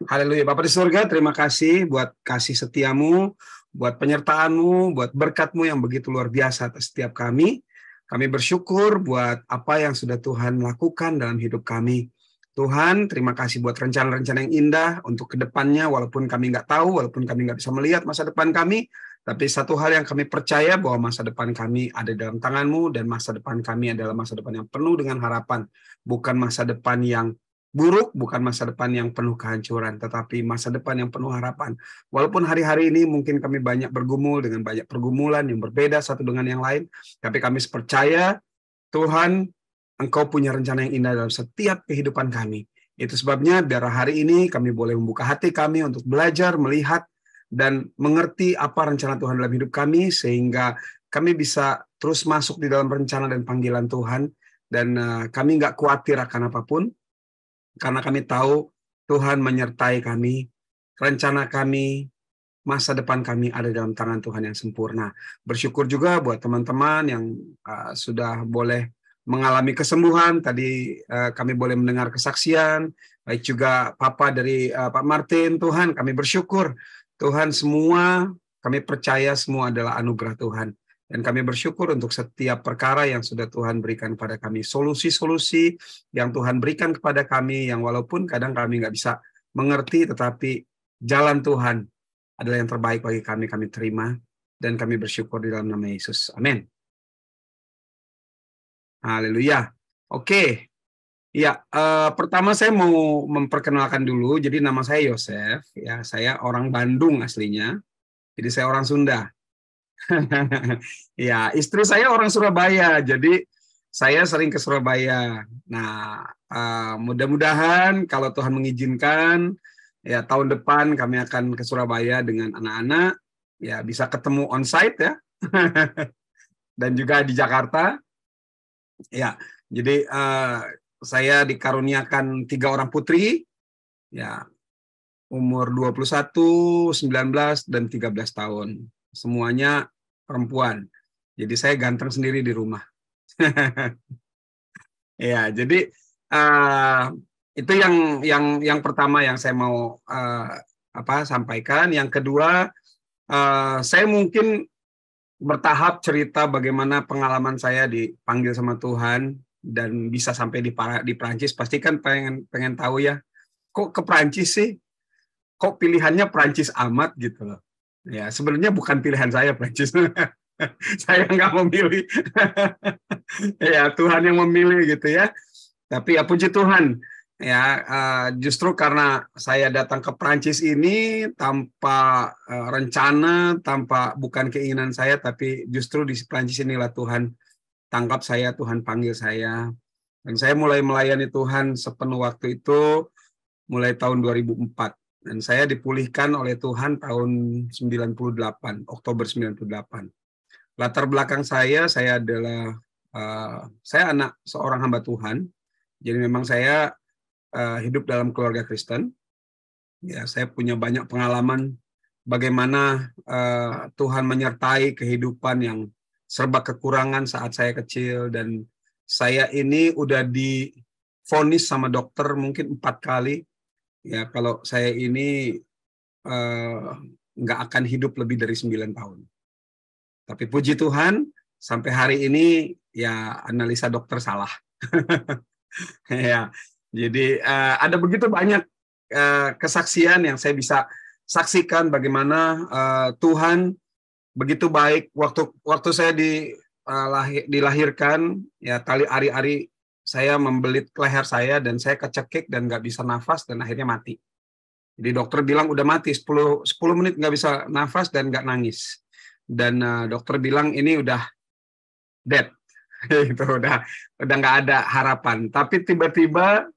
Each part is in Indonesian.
Haleluya. Bapa di surga, terima kasih buat kasih setiamu, buat penyertaanmu, buat berkatmu yang begitu luar biasa atas setiap kami. Kami bersyukur buat apa yang sudah Tuhan lakukan dalam hidup kami. Tuhan, terima kasih buat rencana-rencana yang indah untuk kedepannya, walaupun kami nggak tahu, walaupun kami nggak bisa melihat masa depan kami, tapi satu hal yang kami percaya bahwa masa depan kami ada dalam tangan-Mu, dan masa depan kami adalah masa depan yang penuh dengan harapan, bukan masa depan yang buruk, bukan masa depan yang penuh kehancuran, tetapi masa depan yang penuh harapan. Walaupun hari-hari ini mungkin kami banyak bergumul dengan banyak pergumulan yang berbeda satu dengan yang lain, tapi kami percaya Tuhan, Engkau punya rencana yang indah dalam setiap kehidupan kami. Itu sebabnya biar hari ini kami boleh membuka hati kami untuk belajar, melihat, dan mengerti apa rencana Tuhan dalam hidup kami, sehingga kami bisa terus masuk di dalam rencana dan panggilan Tuhan, dan kami nggak khawatir akan apapun, karena kami tahu Tuhan menyertai kami, rencana kami, masa depan kami ada dalam tangan Tuhan yang sempurna. Bersyukur juga buat teman-teman yang sudah boleh mengalami kesembuhan. Tadi kami boleh mendengar kesaksian, baik juga Papa dari Pak Martin. Tuhan, kami bersyukur. Tuhan, semua kami percaya semua adalah anugerah Tuhan. Dan kami bersyukur untuk setiap perkara yang sudah Tuhan berikan kepada kami. Solusi-solusi yang Tuhan berikan kepada kami, yang walaupun kadang kami nggak bisa mengerti, tetapi jalan Tuhan adalah yang terbaik bagi kami, kami terima, dan kami bersyukur di dalam nama Yesus. Amin. Haleluya. Oke. Ya, pertama saya mau memperkenalkan dulu. Jadi nama saya Yosef. Ya, saya orang Bandung aslinya. Jadi saya orang Sunda. Ya, istri saya orang Surabaya. Jadi saya sering ke Surabaya. Nah, mudah-mudahan kalau Tuhan mengizinkan, ya tahun depan kami akan ke Surabaya dengan anak-anak. Ya, bisa ketemu on-site ya. Dan juga di Jakarta. Ya, jadi saya dikaruniakan 3 orang putri. Ya, umur 21, 19, dan 13 tahun. Semuanya perempuan. Jadi saya ganteng sendiri di rumah. Ya, jadi itu yang pertama yang saya mau sampaikan. Yang kedua, saya mungkin bertahap cerita bagaimana pengalaman saya dipanggil sama Tuhan dan bisa sampai di Prancis. Pasti kan pengen tahu ya, kok ke Prancis sih? Kok pilihannya Prancis amat gitu loh. Ya, sebenarnya bukan pilihan saya Prancis. Saya nggak memilih. Ya, Tuhan yang memilih gitu ya. Tapi ya puji Tuhan. Ya, justru karena saya datang ke Prancis ini tanpa rencana, bukan keinginan saya, tapi justru di Prancis inilah Tuhan tangkap saya, Tuhan panggil saya. Dan saya mulai melayani Tuhan sepenuh waktu itu mulai tahun 2004. Dan saya dipulihkan oleh Tuhan tahun 98, Oktober 98. Latar belakang saya adalah saya anak seorang hamba Tuhan. Jadi memang saya hidup dalam keluarga Kristen. Ya, saya punya banyak pengalaman bagaimana Tuhan menyertai kehidupan yang serba kekurangan saat saya kecil, dan saya ini udah divonis sama dokter mungkin 4 kali. Ya, kalau saya ini nggak akan hidup lebih dari 9 tahun. Tapi puji Tuhan, sampai hari ini ya analisa dokter salah. Ya, jadi ada begitu banyak kesaksian yang saya bisa saksikan bagaimana Tuhan begitu baik. Waktu saya dilahirkan, ya tali ari-ari saya membelit leher saya dan saya kecekik dan nggak bisa nafas dan akhirnya mati. Jadi dokter bilang udah mati, 10 menit nggak bisa nafas dan nggak nangis. Dan dokter bilang ini udah dead. Itu udah nggak ada harapan. Tapi tiba-tiba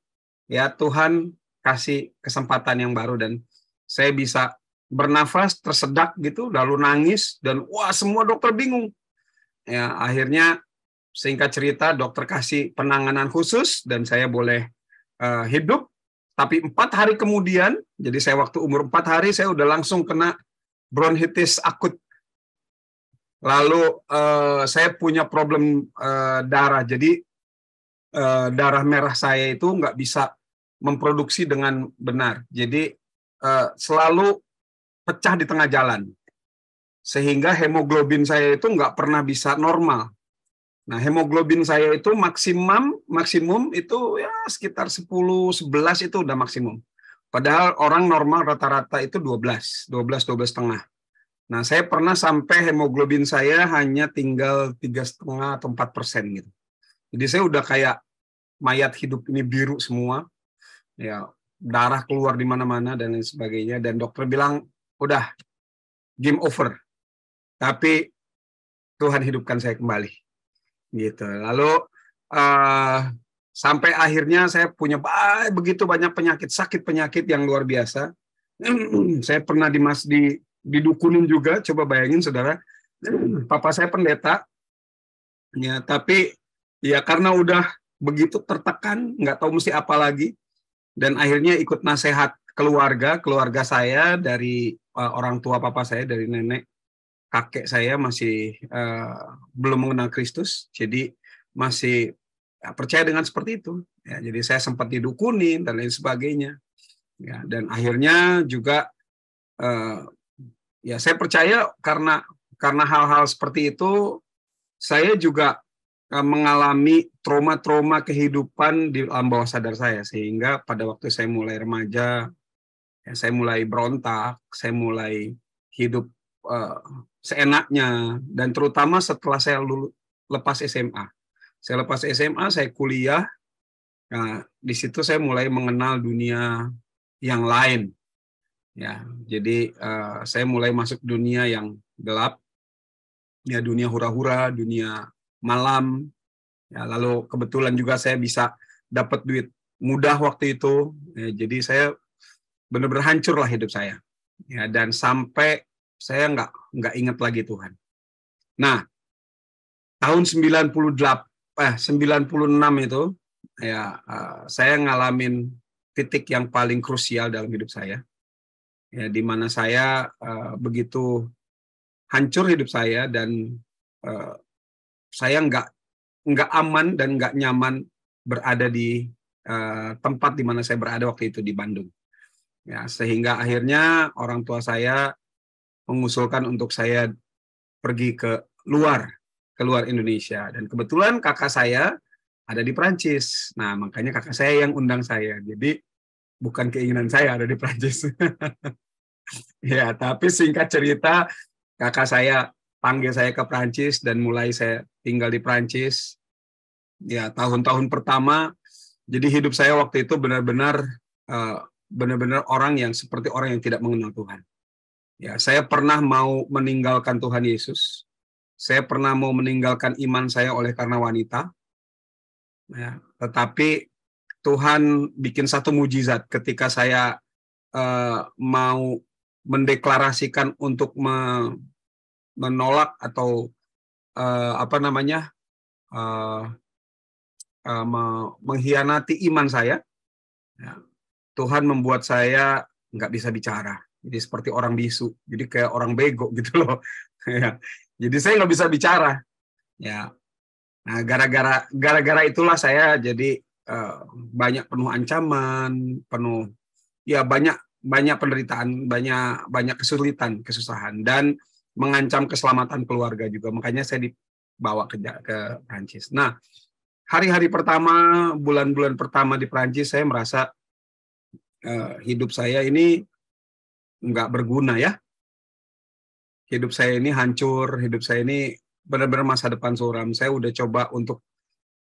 ya Tuhan kasih kesempatan yang baru dan saya bisa bernafas, tersedak gitu, lalu nangis dan wah semua dokter bingung. Ya akhirnya singkat cerita dokter kasih penanganan khusus dan saya boleh hidup. Tapi 4 hari kemudian, jadi saya waktu umur 4 hari saya udah langsung kena bronkitis akut. Lalu saya punya problem darah, jadi darah merah saya itu nggak bisa memproduksi dengan benar. Jadi selalu pecah di tengah jalan, sehingga hemoglobin saya itu nggak pernah bisa normal. Nah, hemoglobin saya itu maksimum itu ya sekitar 10-11 itu udah maksimum. Padahal orang normal rata-rata itu 12 setengah. Nah, saya pernah sampai hemoglobin saya hanya tinggal 3,5 atau 4% gitu. Jadi saya udah kayak mayat hidup ini biru semua, ya darah keluar di mana-mana dan lain sebagainya. Dan dokter bilang udah game over. Tapi Tuhan hidupkan saya kembali, gitu. Lalu sampai akhirnya saya punya begitu banyak sakit penyakit yang luar biasa. Saya pernah didukunin juga, coba bayangin saudara. Papa saya pendeta, ya, tapi ya karena udah begitu tertekan, nggak tahu mesti apa lagi, dan akhirnya ikut nasihat keluarga saya dari orang tua papa saya, dari nenek, kakek saya masih belum mengenal Kristus, jadi masih percaya dengan seperti itu. Ya, jadi saya sempat didukunin dan lain sebagainya. Ya, dan akhirnya juga ya saya percaya karena hal-hal seperti itu, saya juga mengalami trauma-trauma kehidupan di alam bawah sadar saya, sehingga pada waktu saya mulai remaja, ya, saya mulai berontak, saya mulai hidup seenaknya, dan terutama setelah saya lepas SMA. Saya lepas SMA, saya kuliah. Nah, di situ saya mulai mengenal dunia yang lain. Ya, jadi saya mulai masuk dunia yang gelap, ya dunia hura-hura, dunia malam. Ya, lalu kebetulan juga saya bisa dapat duit mudah waktu itu. Ya, jadi saya benar-benar hancur lah hidup saya. Ya, dan sampai saya nggak ingat lagi Tuhan. Nah, tahun 96 itu, ya saya ngalamin titik yang paling krusial dalam hidup saya. Ya, di mana saya begitu hancur hidup saya, dan saya nggak aman dan nggak nyaman berada di tempat di mana saya berada waktu itu di Bandung. Ya, sehingga akhirnya orang tua saya mengusulkan untuk saya pergi ke luar Indonesia, dan kebetulan kakak saya ada di Prancis. Nah, makanya kakak saya yang undang saya. Jadi bukan keinginan saya ada di Prancis. Ya, tapi singkat cerita, kakak saya panggil saya ke Prancis dan mulai saya tinggal di Prancis. Ya, tahun-tahun pertama, jadi hidup saya waktu itu benar-benar orang yang seperti orang yang tidak mengenal Tuhan. Ya, saya pernah mau meninggalkan Tuhan Yesus. Saya pernah mau meninggalkan iman saya oleh karena wanita. Ya, tetapi Tuhan bikin satu mujizat ketika saya mau mendeklarasikan untuk menolak atau mengkhianati iman saya. Ya, Tuhan membuat saya nggak bisa bicara. Jadi seperti orang bisu. Jadi kayak orang bego gitu loh. Ya, jadi saya nggak bisa bicara. Ya, nah gara-gara itulah saya jadi banyak penuh ancaman, banyak penderitaan, banyak kesusahan, dan mengancam keselamatan keluarga juga. Makanya saya dibawa ke Prancis. Nah, hari-hari pertama, bulan-bulan pertama di Prancis, saya merasa hidup saya ini nggak berguna ya. Hidup saya ini hancur, hidup saya ini benar-benar masa depan suram. Saya udah coba untuk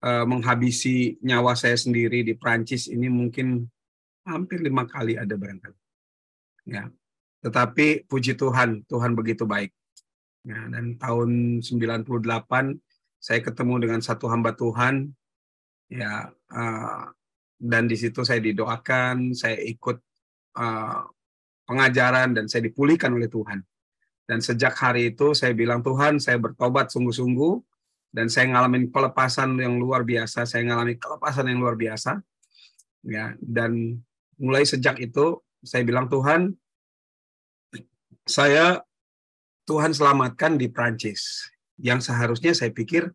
menghabisi nyawa saya sendiri di Prancis ini mungkin hampir 5 kali ada barangkali. Ya. Tetapi puji Tuhan, Tuhan begitu baik. Ya, dan tahun 98 saya ketemu dengan satu hamba Tuhan, ya, dan di situ saya didoakan, saya ikut pengajaran, dan saya dipulihkan oleh Tuhan. Dan sejak hari itu saya bilang, Tuhan, saya bertobat sungguh-sungguh, dan saya ngalamin pelepasan yang luar biasa, ya. Dan mulai sejak itu saya bilang, Tuhan selamatkan di Prancis, yang seharusnya saya pikir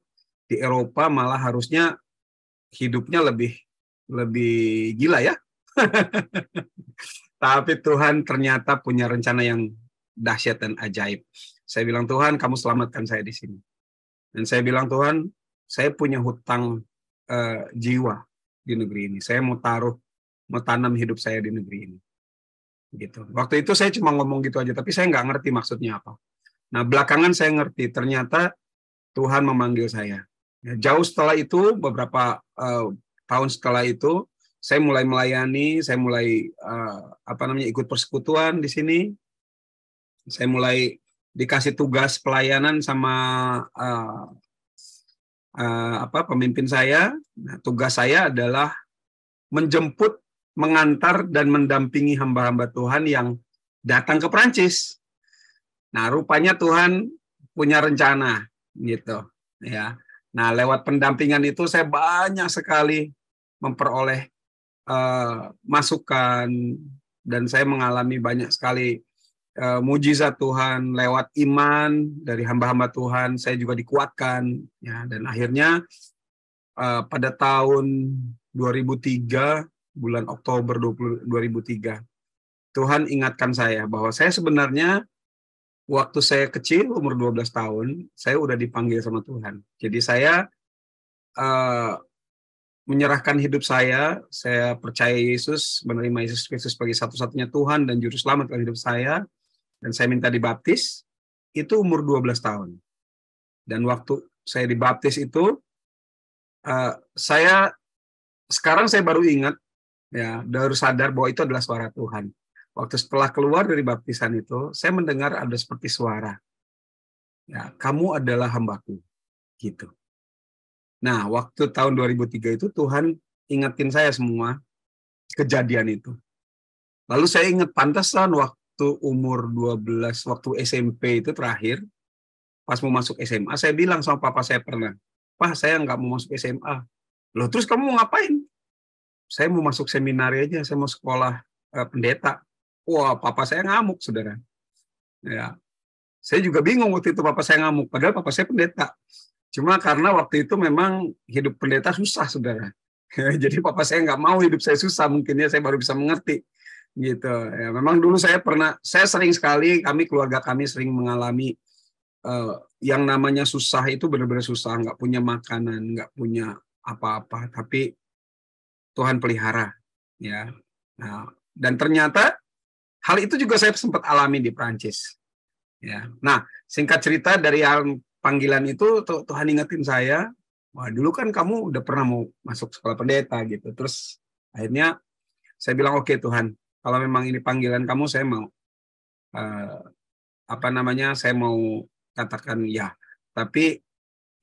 di Eropa malah harusnya hidupnya lebih gila ya. Tapi Tuhan ternyata punya rencana yang dahsyat dan ajaib. Saya bilang, Tuhan, kamu selamatkan saya di sini. Dan saya bilang, Tuhan, saya punya hutang jiwa di negeri ini. Saya mau tanam hidup saya di negeri ini. Gitu. Waktu itu saya cuma ngomong gitu aja, tapi saya nggak ngerti maksudnya apa. Nah, belakangan saya ngerti, ternyata Tuhan memanggil saya. Ya, jauh setelah itu, beberapa tahun setelah itu, saya mulai melayani, saya mulai ikut persekutuan di sini. Saya mulai dikasih tugas pelayanan sama pemimpin saya. Nah, tugas saya adalah menjemput, mengantar dan mendampingi hamba-hamba Tuhan yang datang ke Perancis. Nah, rupanya Tuhan punya rencana gitu, ya. Nah, lewat pendampingan itu saya banyak sekali memperoleh masukan, dan saya mengalami banyak sekali mujizat Tuhan lewat iman dari hamba-hamba Tuhan. Saya juga dikuatkan, ya. Dan akhirnya pada tahun 2003, bulan Oktober 2003, Tuhan ingatkan saya bahwa saya sebenarnya waktu saya kecil, umur 12 tahun, saya udah dipanggil sama Tuhan. Jadi saya menyerahkan hidup saya percaya Yesus, menerima Yesus Kristus sebagai satu-satunya Tuhan dan Juru Selamat dalam hidup saya, dan saya minta dibaptis, itu umur 12 tahun. Dan waktu saya dibaptis itu, sekarang saya baru ingat, ya, baru sadar bahwa itu adalah suara Tuhan. Waktu setelah keluar dari baptisan itu, saya mendengar ada seperti suara, ya, kamu adalah hambaku, gitu. Nah, waktu tahun 2003 itu Tuhan ingetin saya semua kejadian itu. Lalu saya ingat, pantesan waktu umur 12, waktu SMP itu terakhir, pas mau masuk SMA, saya bilang sama papa saya pernah, Pak, saya nggak mau masuk SMA. Loh, terus kamu mau ngapain? Saya mau masuk seminari aja, saya mau sekolah pendeta. Wah, papa saya ngamuk, saudara. Ya, saya juga bingung waktu itu papa saya ngamuk, padahal papa saya pendeta. Cuma karena waktu itu memang hidup pendeta susah, saudara. Jadi papa saya nggak mau hidup saya susah, mungkin ya saya baru bisa mengerti. Gitu. Ya, memang dulu saya sering sekali, keluarga kami sering mengalami yang namanya susah itu benar-benar susah, nggak punya makanan, nggak punya apa-apa, tapi Tuhan pelihara, ya. Nah, dan ternyata hal itu juga saya sempat alami di Prancis, ya. Nah, singkat cerita, dari yang panggilan itu Tuhan ingetin saya, wah, dulu kan kamu udah pernah mau masuk sekolah pendeta gitu. Terus akhirnya saya bilang, oke Tuhan, kalau memang ini panggilan kamu, saya mau saya mau katakan ya. Tapi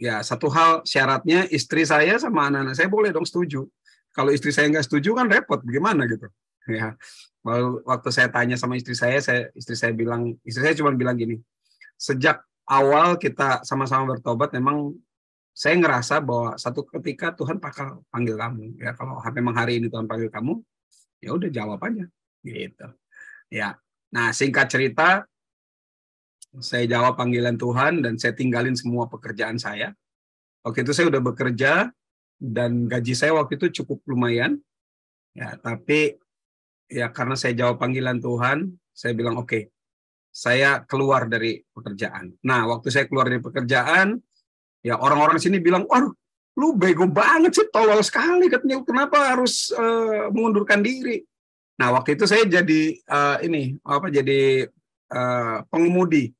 ya, satu hal, syaratnya istri saya sama anak-anak saya boleh dong setuju. Kalau istri saya nggak setuju kan repot, bagaimana gitu. Ya, waktu saya tanya sama istri saya cuma bilang gini, sejak awal kita sama-sama bertobat, memang saya ngerasa bahwa satu ketika Tuhan bakal panggil kamu. Ya, kalau memang hari ini Tuhan panggil kamu, ya udah jawab aja, gitu. Ya, nah, singkat cerita, saya jawab panggilan Tuhan dan saya tinggalin semua pekerjaan saya. Waktu itu saya udah bekerja dan gaji saya waktu itu cukup lumayan. Ya, tapi ya karena saya jawab panggilan Tuhan, saya bilang oke, saya keluar dari pekerjaan. Nah, waktu saya keluar dari pekerjaan, ya orang-orang sini bilang, waduh, lu bego banget sih, tolol sekali, katanya, kenapa harus mengundurkan diri. Nah, waktu itu saya jadi pengemudi.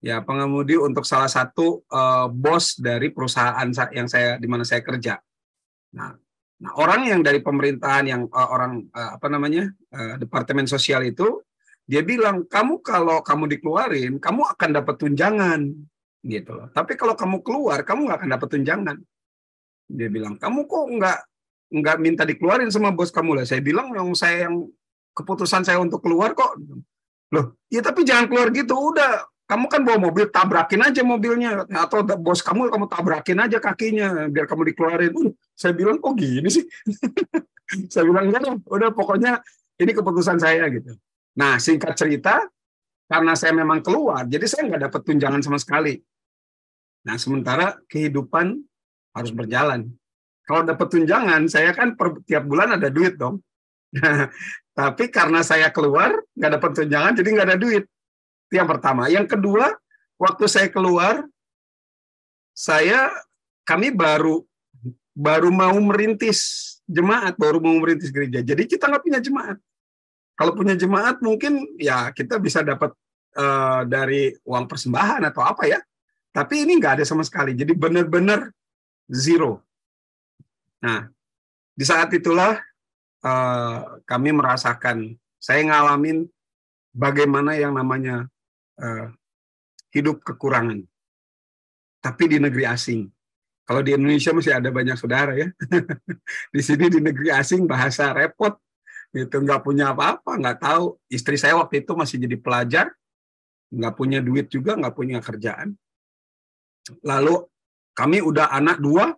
Ya, pengemudi untuk salah satu bos dari perusahaan di mana saya kerja. Nah, orang yang dari pemerintahan, yang departemen sosial itu, dia bilang, kalau kamu dikeluarin, kamu akan dapat tunjangan, gitu loh. Tapi kalau kamu keluar, kamu nggak akan dapat tunjangan. Dia bilang, kamu kok nggak minta dikeluarin sama bos kamu lah. Saya bilang, yang keputusan saya untuk keluar kok. Loh, ya tapi jangan keluar gitu, udah. Kamu kan bawa mobil, tabrakin aja mobilnya. Atau bos kamu tabrakin aja kakinya, biar kamu dikeluarin. Saya bilang, kok gini sih? Saya bilang, enggak, udah pokoknya ini keputusan saya, gitu. Nah, singkat cerita, karena saya memang keluar, jadi saya nggak dapat tunjangan sama sekali. Nah, sementara kehidupan harus berjalan. Kalau dapat tunjangan, saya kan tiap bulan ada duit dong. Tapi karena saya keluar, nggak dapat tunjangan, jadi nggak ada duit. Itu yang pertama. Yang kedua, waktu saya keluar, kami baru mau merintis jemaat, baru mau merintis gereja. Jadi kita nggak punya jemaat. Kalau punya jemaat mungkin ya kita bisa dapat dari uang persembahan atau apa ya. Tapi ini nggak ada sama sekali. Jadi benar-benar zero. Nah, di saat itulah kami merasakan, saya ngalamin bagaimana yang namanya hidup kekurangan. Tapi di negeri asing. Kalau di Indonesia masih ada banyak saudara ya. Di sini di negeri asing bahasa repot. Itu nggak punya apa-apa, nggak tahu. Istri saya waktu itu masih jadi pelajar, nggak punya duit juga, nggak punya kerjaan. Lalu kami udah anak 2,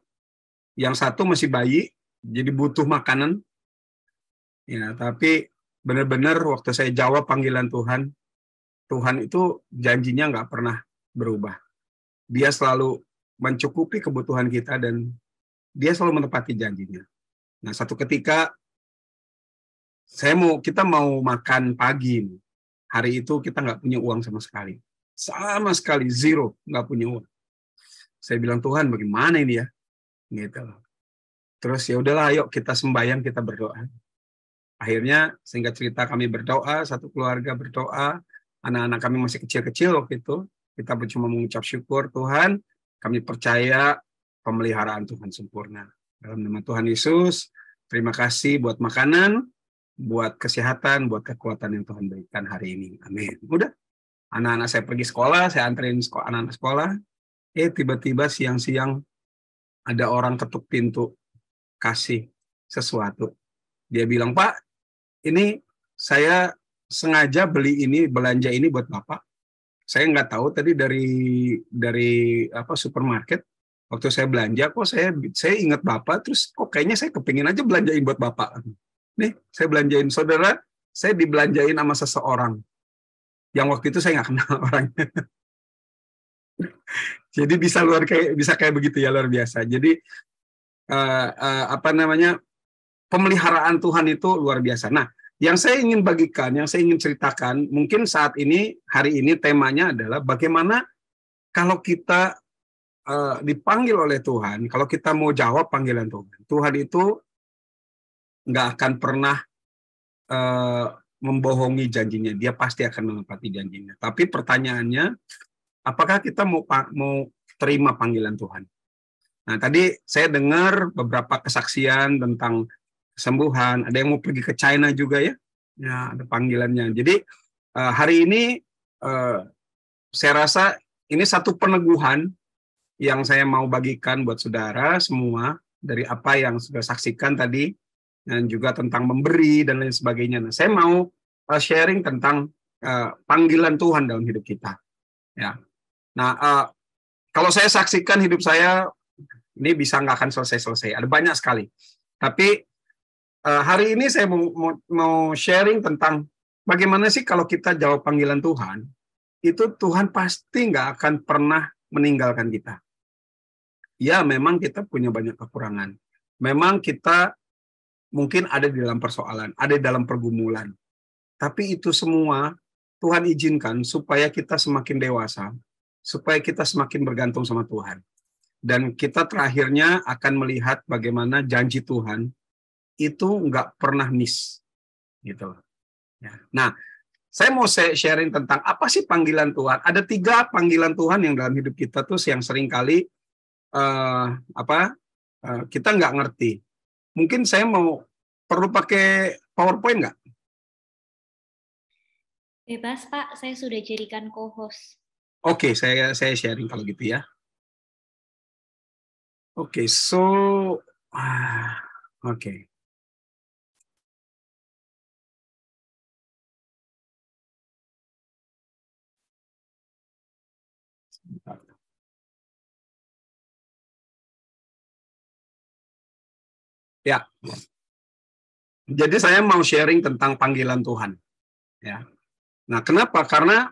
yang satu masih bayi, jadi butuh makanan. Ya, tapi benar-benar waktu saya jawab panggilan Tuhan, Tuhan itu janjinya nggak pernah berubah. Dia selalu mencukupi kebutuhan kita dan dia selalu menepati janjinya. Nah, satu ketika kita mau makan pagi. Hari itu kita nggak punya uang sama sekali. Sama sekali, zero, nggak punya uang. Saya bilang, Tuhan bagaimana ini ya? Gitu. Terus ya udahlah, ayo kita sembahyang, kita berdoa. Akhirnya singkat cerita kami berdoa, satu keluarga berdoa, anak-anak kami masih kecil-kecil waktu itu. Kita cuma mengucap syukur, Tuhan, kami percaya pemeliharaan Tuhan sempurna. Dalam nama Tuhan Yesus, terima kasih buat makanan, buat kesehatan, buat kekuatan yang Tuhan berikan hari ini. Amin. Udah, anak-anak saya pergi sekolah, saya anterin anak-anak sekolah. Tiba-tiba siang-siang ada orang ketuk pintu, kasih sesuatu. Dia bilang, Pak, ini saya sengaja beli ini, belanja ini buat Bapak. Saya nggak tahu tadi dari supermarket. Waktu saya belanja, kok saya ingat Bapak, terus kok kayaknya saya kepingin aja belanjain buat Bapak. Nih, saya belanjain. Saudara, saya dibelanjain sama seseorang. Yang waktu itu saya nggak kenal orangnya. Jadi bisa kayak begitu ya, luar biasa. Jadi pemeliharaan Tuhan itu luar biasa. Nah, yang saya ingin bagikan, yang saya ingin ceritakan, mungkin saat ini, hari ini temanya adalah bagaimana kalau kita dipanggil oleh Tuhan, kalau kita mau jawab panggilan Tuhan, Tuhan itu nggak akan pernah membohongi janjinya, dia pasti akan menepati janjinya. Tapi pertanyaannya, apakah kita mau terima panggilan Tuhan? Nah, tadi saya dengar beberapa kesaksian tentang kesembuhan, ada yang mau pergi ke China juga ya, ada panggilannya. Jadi hari ini saya rasa ini satu peneguhan yang saya mau bagikan buat saudara semua dari apa yang sudah saksikan tadi, dan juga tentang memberi dan lain sebagainya. Nah, saya mau sharing tentang panggilan Tuhan dalam hidup kita. Ya. Nah, kalau saya saksikan hidup saya, ini bisa nggak akan selesai-selesai. Ada banyak sekali. Tapi hari ini saya mau sharing tentang bagaimana sih kalau kita jawab panggilan Tuhan, itu Tuhan pasti nggak akan pernah meninggalkan kita. Ya, memang kita punya banyak kekurangan. Memang kita mungkin ada di dalam persoalan, ada di dalam pergumulan. Tapi itu semua Tuhan izinkan supaya kita semakin dewasa, supaya kita semakin bergantung sama Tuhan. Dan kita terakhirnya akan melihat bagaimana janji Tuhan itu nggak pernah miss, gitu. Ya. Nah, saya mau sharing tentang apa sih panggilan Tuhan. Ada 3 panggilan Tuhan yang dalam hidup kita tuh yang sering kali kita nggak ngerti. Mungkin saya perlu pakai PowerPoint nggak? Bebas, Pak. Saya sudah jadikan co-host. Oke, saya sharing kalau gitu ya. Oke, oke. Ya. Jadi saya mau sharing tentang panggilan Tuhan. Ya. Nah, kenapa? Karena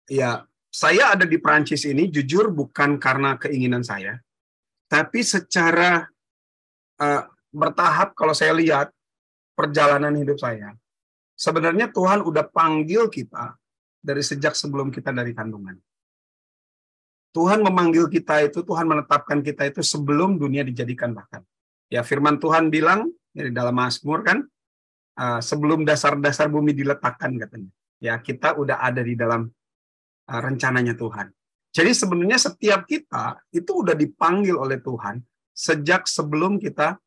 ya saya ada di Prancis ini jujur bukan karena keinginan saya, tapi secara bertahap kalau saya lihat perjalanan hidup saya, sebenarnya Tuhan udah panggil kita dari sejak sebelum kita dari kandungan. Tuhan memanggil kita itu, Tuhan menetapkan kita itu sebelum dunia dijadikan bahkan. Ya, firman Tuhan bilang di dalam Mazmur kan, sebelum dasar-dasar bumi diletakkan katanya. Ya, kita udah ada di dalam rencananya Tuhan. Jadi sebenarnya setiap kita itu udah dipanggil oleh Tuhan sejak sebelum kita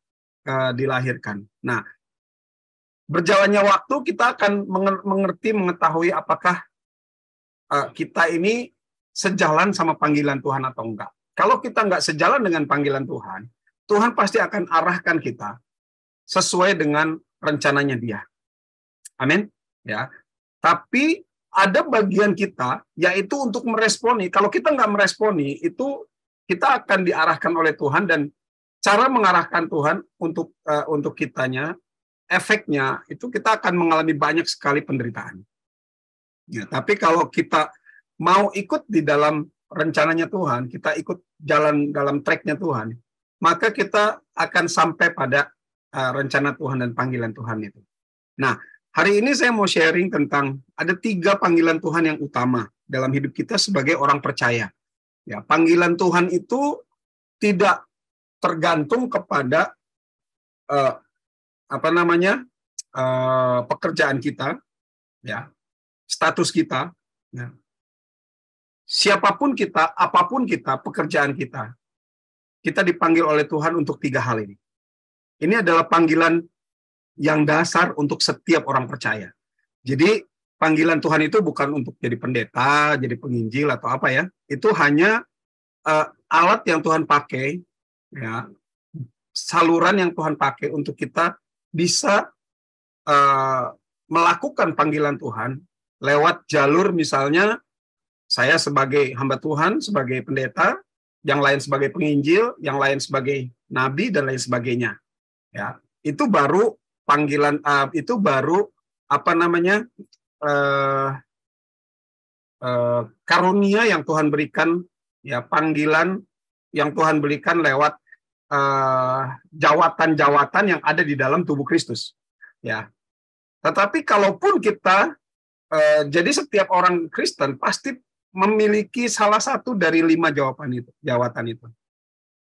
dilahirkan. Nah, berjalannya waktu kita akan mengerti, mengetahui apakah kita ini sejalan sama panggilan Tuhan atau enggak. Kalau kita enggak sejalan dengan panggilan Tuhan, Tuhan pasti akan arahkan kita sesuai dengan rencananya Dia. Amin. Ya. Tapi ada bagian kita, yaitu untuk meresponi. Kalau kita nggak meresponi, itu kita akan diarahkan oleh Tuhan, dan cara mengarahkan Tuhan untuk kitanya, efeknya itu kita akan mengalami banyak sekali penderitaan. Ya, tapi kalau kita mau ikut di dalam rencananya Tuhan, kita ikut jalan dalam tracknya Tuhan, maka kita akan sampai pada rencana Tuhan dan panggilan Tuhan itu. Nah, hari ini saya mau sharing tentang ada 3 panggilan Tuhan yang utama dalam hidup kita sebagai orang percaya. Ya, panggilan Tuhan itu tidak tergantung kepada pekerjaan kita, ya, status kita, ya. Siapapun kita, apapun kita, pekerjaan kita dipanggil oleh Tuhan untuk 3 hal ini. Ini adalah panggilan yang dasar untuk setiap orang percaya. Jadi panggilan Tuhan itu bukan untuk jadi pendeta, jadi penginjil atau apa ya. Itu hanya alat yang Tuhan pakai, ya, saluran yang Tuhan pakai untuk kita bisa melakukan panggilan Tuhan lewat jalur, misalnya saya sebagai hamba Tuhan, sebagai pendeta, yang lain sebagai penginjil, yang lain sebagai nabi, dan lain sebagainya. Ya, itu baru panggilan, itu baru karunia yang Tuhan berikan, ya, panggilan yang Tuhan berikan lewat jawatan-jawatan yang ada di dalam tubuh Kristus. Ya, tetapi kalaupun kita jadi setiap orang Kristen pasti memiliki salah satu dari 5 jawatan itu.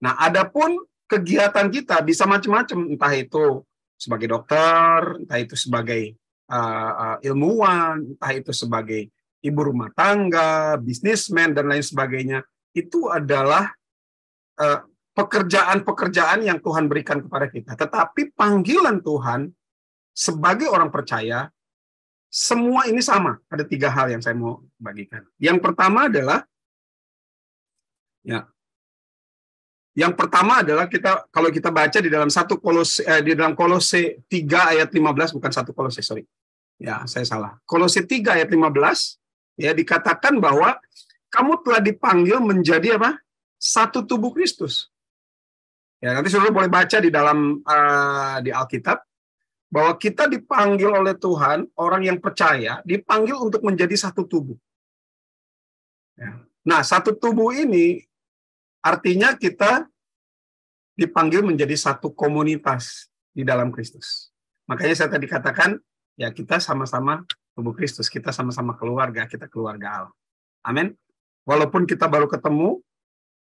Nah, adapun kegiatan kita bisa macam-macam, entah itu sebagai dokter, entah itu sebagai ilmuwan, entah itu sebagai ibu rumah tangga, bisnismen, dan lain sebagainya. Itu adalah pekerjaan-pekerjaan yang Tuhan berikan kepada kita. Tetapi panggilan Tuhan sebagai orang percaya, semua ini sama. Ada 3 hal yang saya mau bagikan. Yang pertama adalah, ya, kalau kita baca di dalam Kolose 3 ayat 15, bukan 1 Kolose, sorry. Ya, saya salah. Kolose 3 ayat 15, ya, dikatakan bahwa kamu telah dipanggil menjadi apa? Satu tubuh Kristus. Ya, nanti saudara boleh baca di dalam di Alkitab bahwa kita dipanggil oleh Tuhan, orang yang percaya dipanggil untuk menjadi satu tubuh. Ya. Nah, satu tubuh ini artinya kita dipanggil menjadi satu komunitas di dalam Kristus. Makanya saya tadi katakan, ya, kita sama-sama tubuh Kristus, kita sama-sama keluarga, kita keluarga Allah. Amin. Walaupun kita baru ketemu,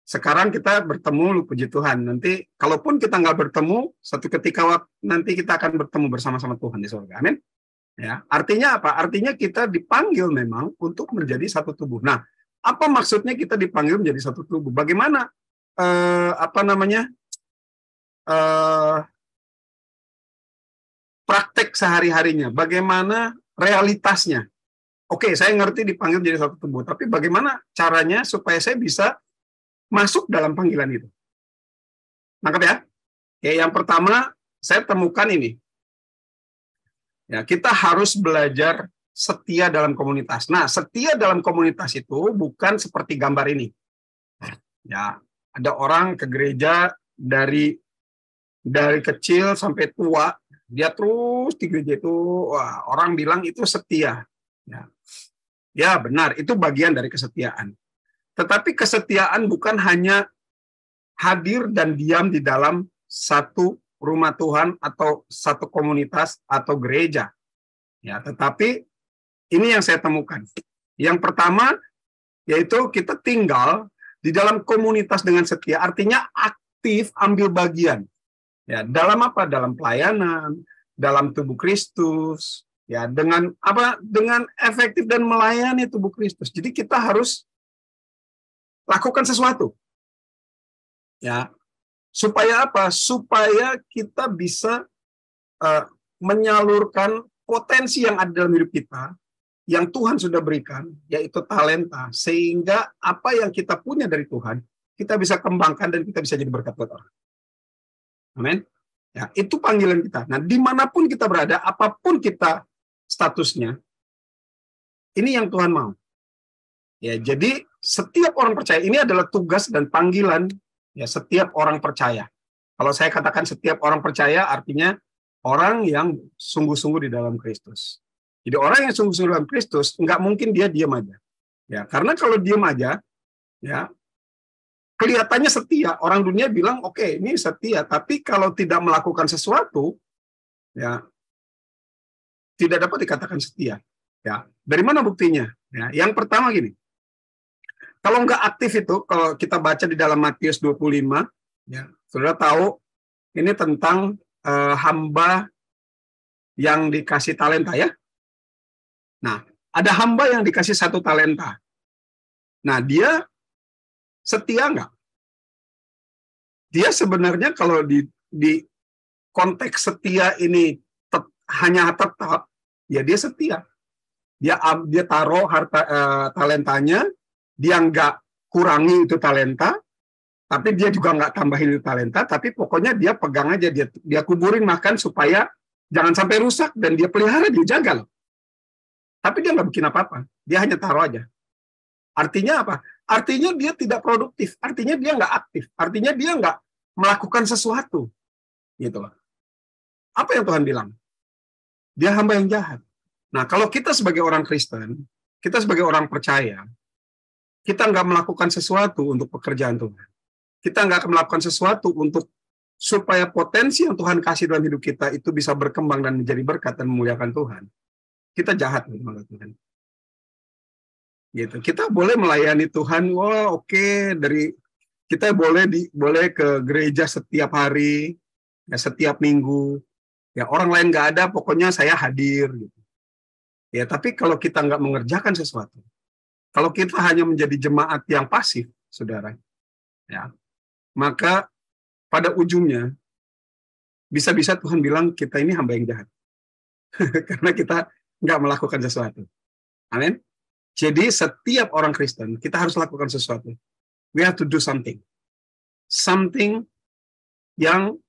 sekarang kita bertemu, puji Tuhan. Nanti, kalaupun kita nggak bertemu, satu ketika nanti kita akan bertemu bersama-sama Tuhan di surga. Amin. Ya, artinya apa? Artinya kita dipanggil memang untuk menjadi satu tubuh. Nah, apa maksudnya kita dipanggil menjadi satu tubuh? Bagaimana praktek sehari-harinya? Bagaimana realitasnya? Oke, saya ngerti dipanggil menjadi satu tubuh, tapi bagaimana caranya supaya saya bisa masuk dalam panggilan itu? Nangkep ya? Oke, yang pertama saya temukan ini. Ya, kita harus belajar setia dalam komunitas. Nah, setia dalam komunitas itu bukan seperti gambar ini. Ya, ada orang ke gereja dari kecil sampai tua, dia terus di gereja itu, wah, orang bilang itu setia. Ya, benar, itu bagian dari kesetiaan. Tetapi kesetiaan bukan hanya hadir dan diam di dalam satu rumah Tuhan atau satu komunitas atau gereja. Ya, tetapi ini yang saya temukan. Yang pertama yaitu kita tinggal di dalam komunitas dengan setia, artinya aktif ambil bagian. Ya, dalam apa? Dalam pelayanan, dalam tubuh Kristus, ya, dengan apa? Dengan efektif dan melayani tubuh Kristus. Jadi kita harus lakukan sesuatu. Ya. Supaya apa? Supaya kita bisa menyalurkan potensi yang ada dalam hidup kita, yang Tuhan sudah berikan, yaitu talenta, sehingga apa yang kita punya dari Tuhan, kita bisa kembangkan dan kita bisa jadi berkat buat orang. Amin. Ya, itu panggilan kita. Nah, dimanapun kita berada, apapun kita statusnya, ini yang Tuhan mau. Ya, jadi setiap orang percaya, ini adalah tugas dan panggilan ya setiap orang percaya. Kalau saya katakan setiap orang percaya, artinya orang yang sungguh-sungguh di dalam Kristus. Jadi orang yang sungguh-sungguh dalam Kristus, nggak mungkin dia diam aja. Ya, karena kalau diam aja, ya kelihatannya setia. Orang dunia bilang, oke, ini setia. Tapi kalau tidak melakukan sesuatu, ya tidak dapat dikatakan setia. Ya, dari mana buktinya? Ya, yang pertama gini, kalau nggak aktif itu, kalau kita baca di dalam Matius 25, ya, saudara tahu ini tentang hamba yang dikasih talenta ya. Nah, ada hamba yang dikasih 1 talenta. Nah, dia setia nggak? Dia sebenarnya kalau di konteks setia ini hanya tetap, ya dia setia. Dia taruh talentanya, dia nggak kurangi itu talenta, tapi dia juga nggak tambahin itu talenta, tapi pokoknya dia pegang aja, dia kuburin makan supaya jangan sampai rusak, dan dia pelihara, dia jaga loh. Tapi dia nggak bikin apa-apa, dia hanya taruh aja. Artinya apa? Artinya dia tidak produktif, artinya dia nggak aktif, artinya dia nggak melakukan sesuatu. Gitu loh. Apa yang Tuhan bilang? Dia hamba yang jahat. Nah, kalau kita sebagai orang Kristen, kita sebagai orang percaya, kita nggak melakukan sesuatu untuk pekerjaan Tuhan. Kita nggak akan melakukan sesuatu untuk supaya potensi yang Tuhan kasih dalam hidup kita itu bisa berkembang dan menjadi berkat dan memuliakan Tuhan. Kita jahat menurut Tuhan. Gitu. Kita boleh melayani Tuhan, wah oke, dari kita boleh ke gereja setiap hari, ya setiap minggu. Ya orang lain nggak ada, pokoknya saya hadir. Gitu. Ya tapi kalau kita nggak mengerjakan sesuatu, kalau kita hanya menjadi jemaat yang pasif, saudara, ya, maka pada ujungnya bisa-bisa Tuhan bilang kita ini hamba yang jahat, karena kita nggak melakukan sesuatu. Amin. Jadi setiap orang Kristen kita harus lakukan sesuatu. We have to do something, something yang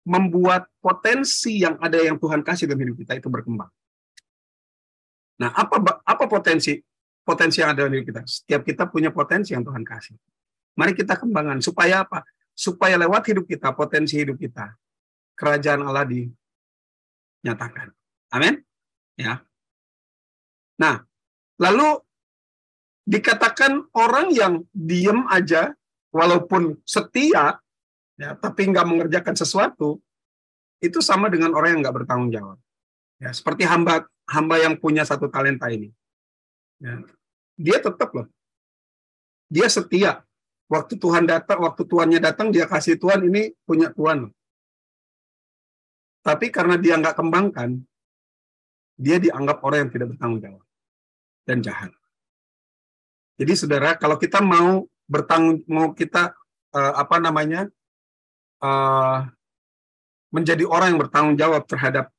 membuat potensi yang ada yang Tuhan kasih dalam hidup kita itu berkembang. Nah, apa potensi yang ada dalam hidup kita? Setiap kita punya potensi yang Tuhan kasih. Mari kita kembangkan supaya apa? Supaya lewat hidup kita, potensi hidup kita, kerajaan Allah dinyatakan. Amin. Ya. Nah, lalu dikatakan orang yang diam aja, walaupun setia, ya, tapi nggak mengerjakan sesuatu, itu sama dengan orang yang nggak bertanggung jawab. Ya, seperti hamba yang punya 1 talenta ini. Ya, dia tetap loh. Dia setia. Waktu tuannya datang, dia kasih Tuhan, ini punya Tuhan. Tapi karena dia nggak kembangkan, dia dianggap orang yang tidak bertanggung jawab dan jahat. Jadi saudara, kalau kita mau kita menjadi orang yang bertanggung jawab terhadap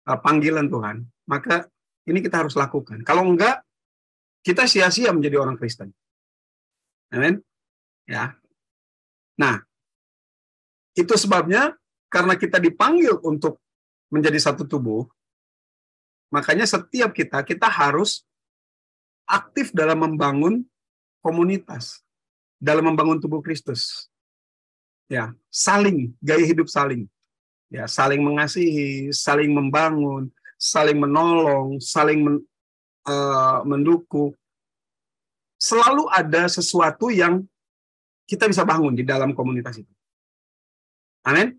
panggilan Tuhan, maka ini kita harus lakukan. Kalau enggak, kita sia-sia menjadi orang Kristen. Amin. Ya. Nah, itu sebabnya karena kita dipanggil untuk menjadi satu tubuh, makanya setiap kita harus aktif dalam membangun komunitas, dalam membangun tubuh Kristus. Ya, gaya hidup saling. Ya, saling mengasihi, saling membangun, saling menolong, saling mendukung. Selalu ada sesuatu yang kita bisa bangun di dalam komunitas itu. Amin.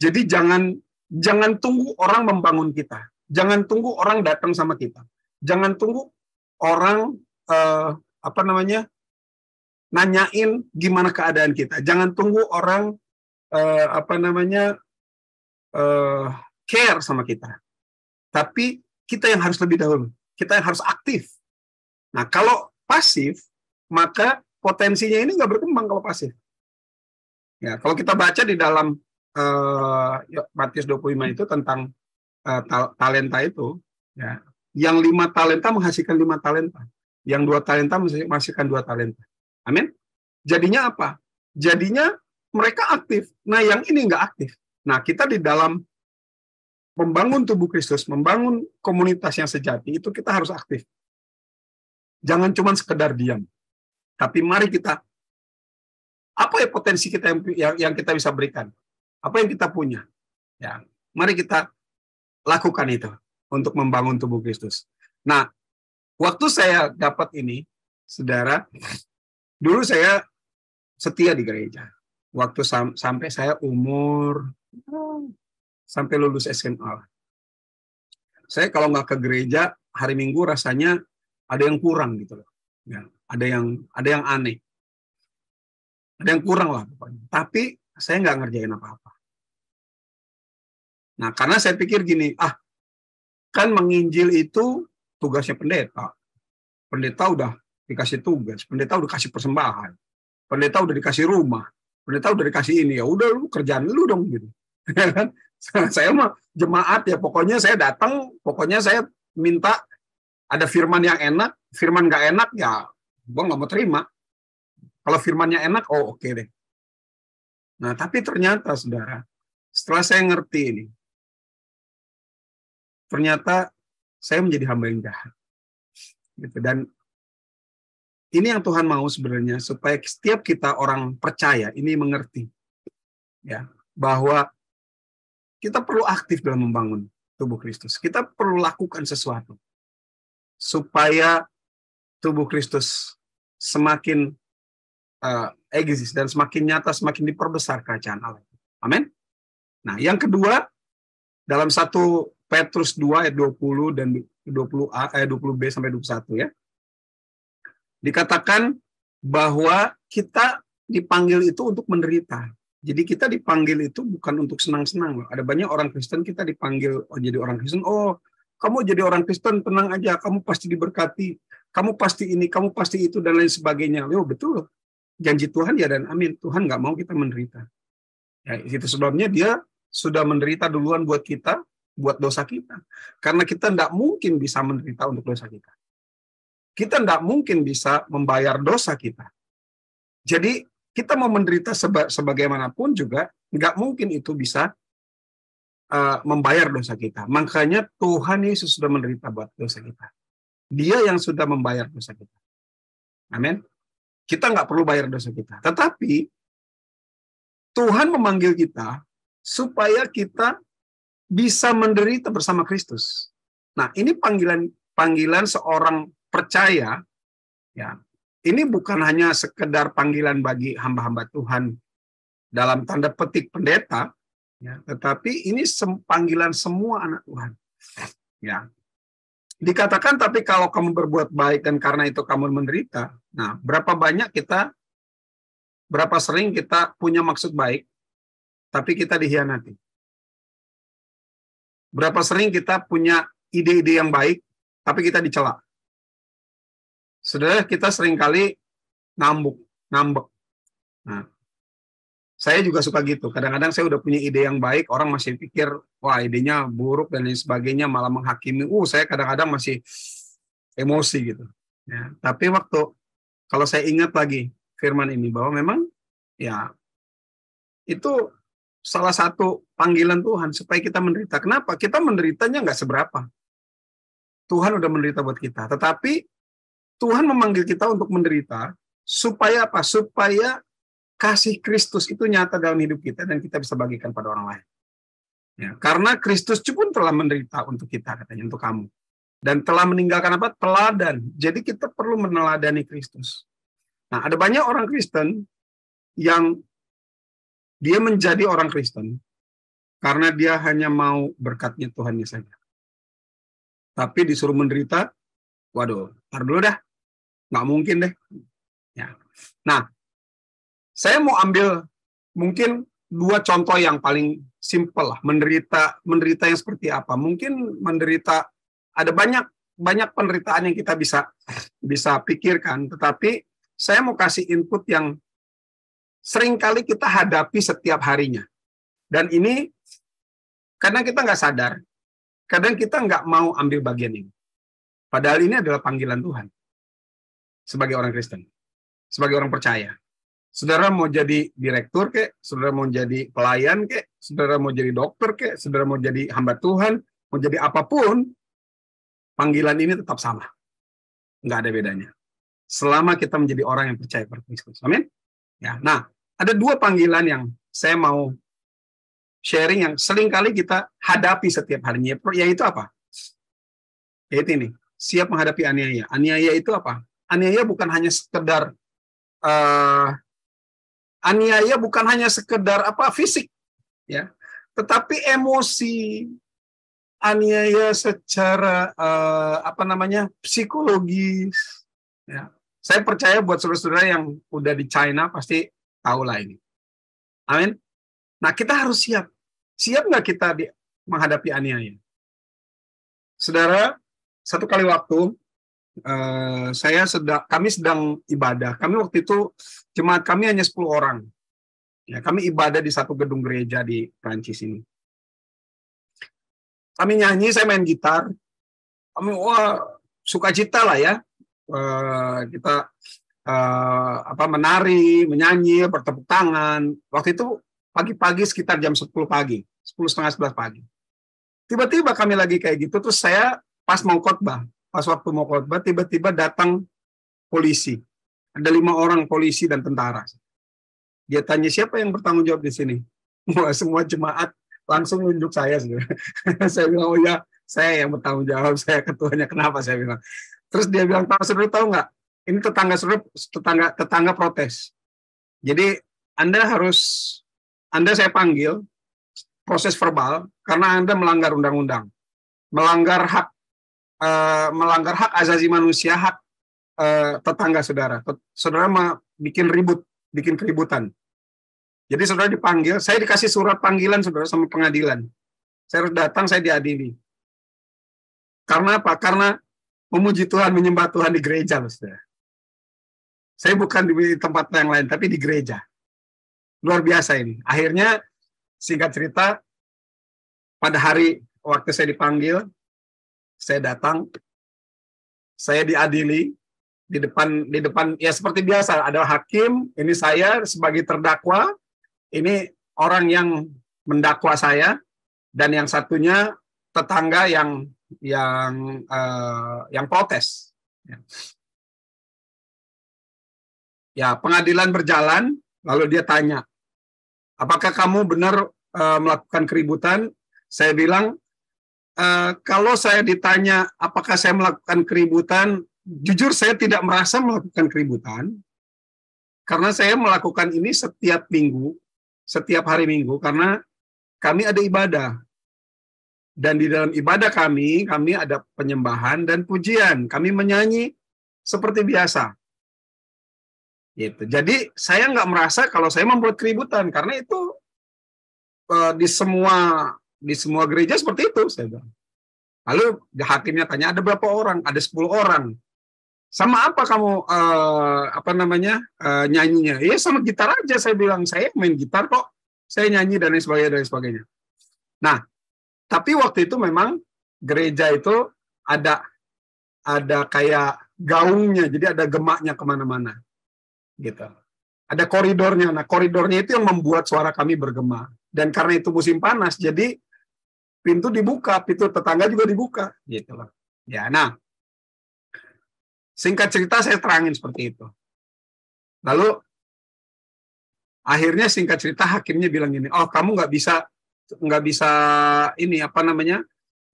Jadi jangan tunggu orang membangun kita. Jangan tunggu orang datang sama kita. Jangan tunggu orang nanyain gimana keadaan kita. Jangan tunggu orang care sama kita. Tapi kita yang harus lebih dahulu. Kita yang harus aktif. Nah, kalau pasif, maka potensinya ini nggak berkembang kalau pasif. Ya, kalau kita baca di dalam Matius 25 itu tentang talenta itu, ya, yang 5 talenta menghasilkan 5 talenta, yang 2 talenta menghasilkan 2 talenta. Amin. Jadinya apa? Jadinya mereka aktif. Nah, yang ini nggak aktif. Nah, kita di dalam membangun tubuh Kristus, membangun komunitas yang sejati, itu kita harus aktif. Jangan cuma sekedar diam. Tapi mari kita, apa ya potensi kita yang kita bisa berikan? Apa yang kita punya? Ya, mari kita lakukan itu untuk membangun tubuh Kristus. Nah, waktu saya dapat ini, saudara, dulu saya setia di gereja. Waktu sampai saya sampai lulus SMA. Saya kalau nggak ke gereja hari Minggu rasanya ada yang kurang gitu loh. Ya, ada yang aneh. Ada yang kurang lah pokoknya. Tapi saya nggak ngerjain apa-apa. Nah, karena saya pikir gini, kan menginjil itu tugasnya pendeta. Pendeta udah dikasih tugas, pendeta udah kasih persembahan, pendeta udah dikasih rumah, pendeta udah dikasih ini, ya udah lu kerjaan lu dong gitu. Saya mah jemaat ya, pokoknya saya datang, pokoknya saya minta ada firman yang enak, firman nggak enak ya gue nggak mau terima. Kalau firmannya enak, oke deh. Nah, tapi ternyata saudara, setelah saya ngerti ini, ternyata saya menjadi hamba yang jahat. Gitu. Dan ini yang Tuhan mau sebenarnya, supaya setiap kita orang percaya ini mengerti, ya, bahwa kita perlu aktif dalam membangun tubuh Kristus. Kita perlu lakukan sesuatu supaya tubuh Kristus semakin eksis dan semakin nyata, semakin diperbesar kerajaan Allah. Amin. Nah, yang kedua, dalam 1 Petrus 2 ayat 20 dan 20b sampai 21 ya. Dikatakan bahwa kita dipanggil itu untuk menderita. Jadi kita dipanggil itu bukan untuk senang-senang. Ada banyak orang Kristen kita dipanggil jadi orang Kristen. Oh, kamu jadi orang Kristen tenang aja, kamu pasti diberkati, kamu pasti ini, kamu pasti itu dan lain sebagainya. Oh, betul. Janji Tuhan ya dan amin. Tuhan nggak mau kita menderita. Ya, itu sebabnya Dia sudah menderita duluan buat kita, buat dosa kita. Karena kita nggak mungkin bisa menderita untuk dosa kita. Kita nggak mungkin bisa membayar dosa kita. Jadi kita mau menderita sebagaimanapun juga nggak mungkin itu bisa membayar dosa kita. Makanya Tuhan Yesus sudah menderita buat dosa kita. Dia yang sudah membayar dosa kita. Amin. Kita nggak perlu bayar dosa kita. Tetapi Tuhan memanggil kita supaya kita bisa menderita bersama Kristus. Nah, ini panggilan seorang percaya, ya. Ini bukan hanya sekedar panggilan bagi hamba-hamba Tuhan dalam tanda petik pendeta, ya, tetapi ini panggilan semua anak Tuhan. Ya. Dikatakan, tapi kalau kamu berbuat baik dan karena itu kamu menderita, nah berapa sering kita punya maksud baik, tapi kita dikhianati. Berapa sering kita punya ide-ide yang baik, tapi kita dicela. Saudara, kita seringkali ngambek. Nah, saya juga suka gitu. Kadang-kadang saya udah punya ide yang baik, orang masih pikir, wah idenya buruk dan lain sebagainya, malah menghakimi. Saya kadang-kadang masih emosi gitu. Ya, tapi kalau saya ingat lagi firman ini, bahwa memang ya itu salah satu panggilan Tuhan supaya kita menderita. Kenapa? Kita menderitanya nggak seberapa. Tuhan udah menderita buat kita. Tetapi Tuhan memanggil kita untuk menderita supaya apa? Supaya kasih Kristus itu nyata dalam hidup kita dan kita bisa bagikan pada orang lain. Ya, karena Kristus pun telah menderita untuk kita, katanya, untuk kamu. Dan telah meninggalkan apa? Teladan. Jadi kita perlu meneladani Kristus. Nah, ada banyak orang Kristen yang dia menjadi orang Kristen, karena dia hanya mau berkatnya Tuhannya saja. Tapi disuruh menderita, waduh, tar dulu dah, nggak mungkin deh. Ya. Nah, saya mau ambil mungkin dua contoh yang paling simpel lah, menderita yang seperti apa. Mungkin menderita, ada banyak penderitaan yang kita bisa pikirkan, tetapi saya mau kasih input yang seringkali kita hadapi setiap harinya. Dan ini kadang kita nggak sadar, kadang kita nggak mau ambil bagian ini. Padahal ini adalah panggilan Tuhan sebagai orang Kristen, sebagai orang percaya. Saudara mau jadi direktur kek, saudara mau jadi pelayan kek, saudara mau jadi dokter kek, saudara mau jadi hamba Tuhan, mau jadi apapun, panggilan ini tetap sama. Nggak ada bedanya. Selama kita menjadi orang yang percaya pada Kristus. Amin? Ya, nah, ada dua panggilan yang saya mau sharing yang seringkali kita hadapi setiap harinya. Yaitu apa? Yaitu ini, siap menghadapi aniaya. Aniaya itu apa? Aniaya bukan hanya sekedar fisik, ya, tetapi emosi, aniaya secara psikologis. Ya. Saya percaya buat saudara-saudara yang udah di China pasti tahu lah ini. Amin. Nah, kita harus siap. Siap nggak kita menghadapi aniaya? Saudara, satu kali waktu kami sedang ibadah. Kami waktu itu jemaat kami hanya 10 orang. Ya, kami ibadah di satu gedung gereja di Prancis ini. Kami nyanyi, saya main gitar. Kami sukacita lah ya. Kita menari, menyanyi, bertepuk tangan. Waktu itu pagi-pagi sekitar jam 10 pagi, 10:30, 11 pagi. Tiba-tiba kami lagi kayak gitu, terus saya pas waktu mau khotbah, tiba-tiba datang polisi. Ada 5 orang polisi dan tentara. Dia tanya, siapa yang bertanggung jawab di sini? Wah, semua jemaat langsung nunjuk saya. Saya bilang, oh ya, saya yang bertanggung jawab, saya ketuanya. Kenapa? Saya bilang. Terus dia bilang, saudara tahu nggak? Ini tetangga protes. Jadi Anda saya panggil proses verbal karena Anda melanggar undang-undang, melanggar hak asasi manusia, hak tetangga saudara. Saudara bikin keributan. Jadi saudara dipanggil, saya dikasih surat panggilan saudara sama pengadilan. Saya harus datang, saya diadili. Karena apa? Karena memuji Tuhan, menyembah Tuhan di gereja, saudara. Saya bukan di tempat yang lain, tapi di gereja. Luar biasa ini. Akhirnya, singkat cerita, pada hari waktu saya dipanggil, saya datang, saya diadili di depan ya seperti biasa, ada hakim, ini saya sebagai terdakwa, ini orang yang mendakwa saya, dan yang satunya tetangga yang protes. Ya, pengadilan berjalan, lalu dia tanya, apakah kamu benar melakukan keributan? Saya bilang, kalau saya ditanya apakah saya melakukan keributan, jujur saya tidak merasa melakukan keributan, karena saya melakukan ini setiap minggu, setiap hari Minggu, karena kami ada ibadah. Dan di dalam ibadah kami ada penyembahan dan pujian. Kami menyanyi seperti biasa. Gitu. Jadi saya nggak merasa kalau saya membuat keributan, karena itu di semua gereja seperti itu, saya bilang. Lalu hakimnya tanya, ada berapa orang? Ada 10 orang. Sama apa kamu nyanyinya? Ya sama gitar aja, saya bilang. Saya main gitar kok. Saya nyanyi dan lain sebagainya. Nah, tapi waktu itu memang gereja itu ada kayak gaungnya, jadi ada gemaknya kemana-mana. Gitu. Ada koridornya. Nah, koridornya itu yang membuat suara kami bergema. Dan karena itu musim panas, jadi pintu dibuka, pintu tetangga juga dibuka, gitu loh. Ya, nah, singkat cerita saya terangin seperti itu. Lalu akhirnya singkat cerita hakimnya bilang gini, oh kamu nggak bisa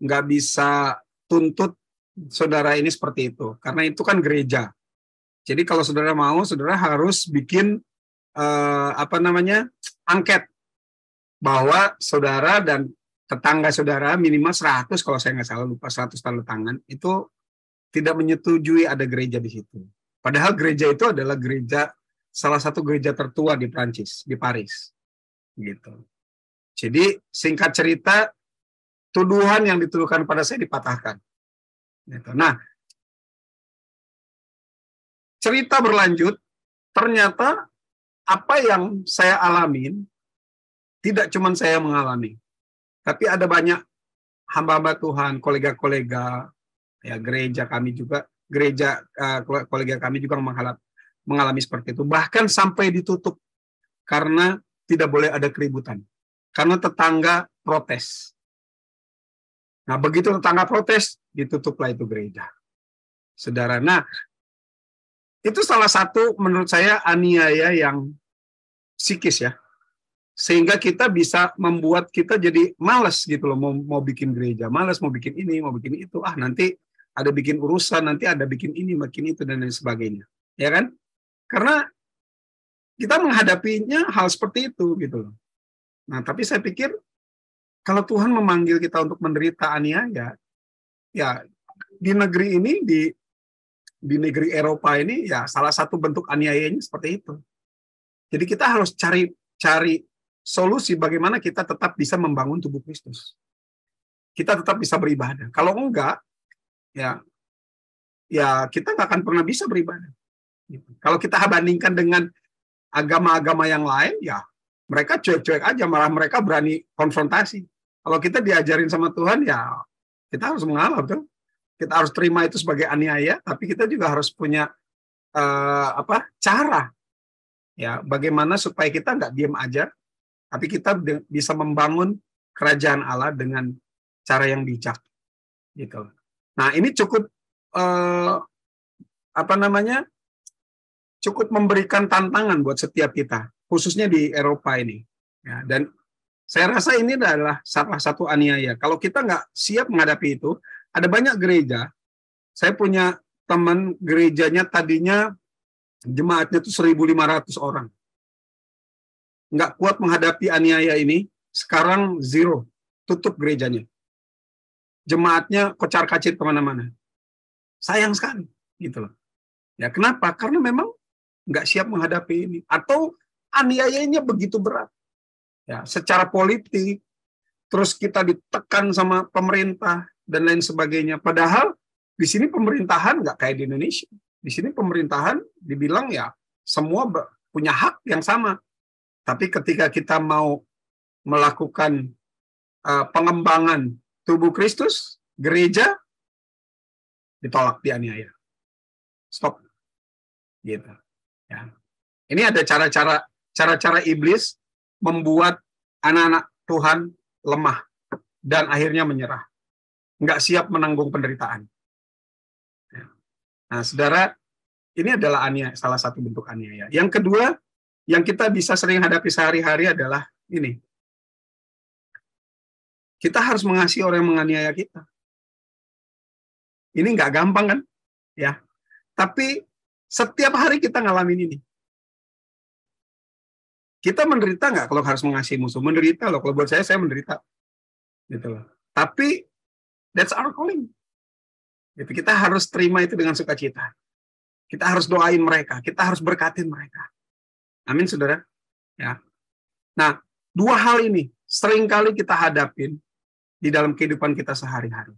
nggak bisa tuntut saudara ini seperti itu, karena itu kan gereja. Jadi kalau saudara mau, saudara harus bikin angket. bahwa saudara dan tetangga saudara minimal 100, kalau saya nggak salah, lupa, 100 tanda tangan, itu tidak menyetujui ada gereja di situ. Padahal gereja itu adalah salah satu gereja tertua di Prancis, di Paris. Gitu. Jadi singkat cerita, tuduhan yang dituduhkan pada saya dipatahkan. Gitu. Nah, cerita berlanjut, ternyata apa yang saya alamin, tidak cuma saya mengalami, tapi ada banyak hamba-hamba Tuhan, kolega-kolega, ya gereja kami juga, kolega kami juga mengalami seperti itu. Bahkan sampai ditutup karena tidak boleh ada keributan. Karena tetangga protes. Nah, begitu tetangga protes, ditutuplah itu gereja. Saudara, nah, itu salah satu menurut saya aniaya yang psikis ya. Sehingga kita bisa membuat kita jadi malas gitu loh, mau bikin gereja, malas mau bikin ini, mau bikin itu, nanti ada bikin urusan, nanti ada bikin ini, bikin itu, dan lain sebagainya. Ya kan? Karena kita menghadapinya hal seperti itu gitu loh. Nah, tapi saya pikir kalau Tuhan memanggil kita untuk menderita aniaya, ya di negeri ini, di negeri Eropa ini, ya salah satu bentuk aniayanya seperti itu. Jadi kita harus cari solusi bagaimana kita tetap bisa membangun tubuh Kristus. Kita tetap bisa beribadah. Kalau enggak, ya kita nggak akan pernah bisa beribadah. Kalau kita bandingkan dengan agama-agama yang lain, ya mereka cuek-cuek aja, malah mereka berani konfrontasi. Kalau kita diajarin sama Tuhan, ya kita harus mengalah, betul. Kita harus terima itu sebagai aniaya, tapi kita juga harus punya cara, ya bagaimana supaya kita nggak diam aja, tapi kita bisa membangun kerajaan Allah dengan cara yang bijak, gitu. Nah, ini cukup cukup memberikan tantangan buat setiap kita, khususnya di Eropa ini. Ya, dan saya rasa ini adalah salah satu aniaya. Kalau kita nggak siap menghadapi itu, ada banyak gereja. Saya punya teman gerejanya tadinya jemaatnya itu 1.500 orang. Nggak kuat menghadapi aniaya ini, sekarang zero, tutup gerejanya. Jemaatnya kocar-kacir kemana-mana. Sayang sekali, gitu loh. Ya kenapa? Karena memang nggak siap menghadapi ini. Atau aniayanya begitu berat. Ya, secara politik, terus kita ditekan sama pemerintah, dan lain sebagainya. Padahal di sini pemerintahan nggak kayak di Indonesia. Di sini pemerintahan dibilang ya semua punya hak yang sama. Tapi ketika kita mau melakukan pengembangan tubuh Kristus, gereja ditolak, dianiaya. Stop. Gitu. Ya. Ini ada cara-cara iblis membuat anak-anak Tuhan lemah dan akhirnya menyerah. Nggak siap menanggung penderitaan. Ya. Nah, saudara, ini adalah salah satu bentuk aniaya. Yang kedua, yang kita bisa sering hadapi sehari-hari adalah ini. Kita harus mengasihi orang yang menganiaya kita. Ini nggak gampang kan? Ya. Tapi setiap hari kita ngalamin ini. Kita menderita nggak kalau harus mengasihi musuh? Menderita loh. Kalau buat saya menderita. Gitu loh. Tapi that's our calling. Gitu. Kita harus terima itu dengan sukacita. Kita harus doain mereka. Kita harus berkatin mereka. Amin, saudara. Ya. Nah, dua hal ini seringkali kita hadapin di dalam kehidupan kita sehari-hari.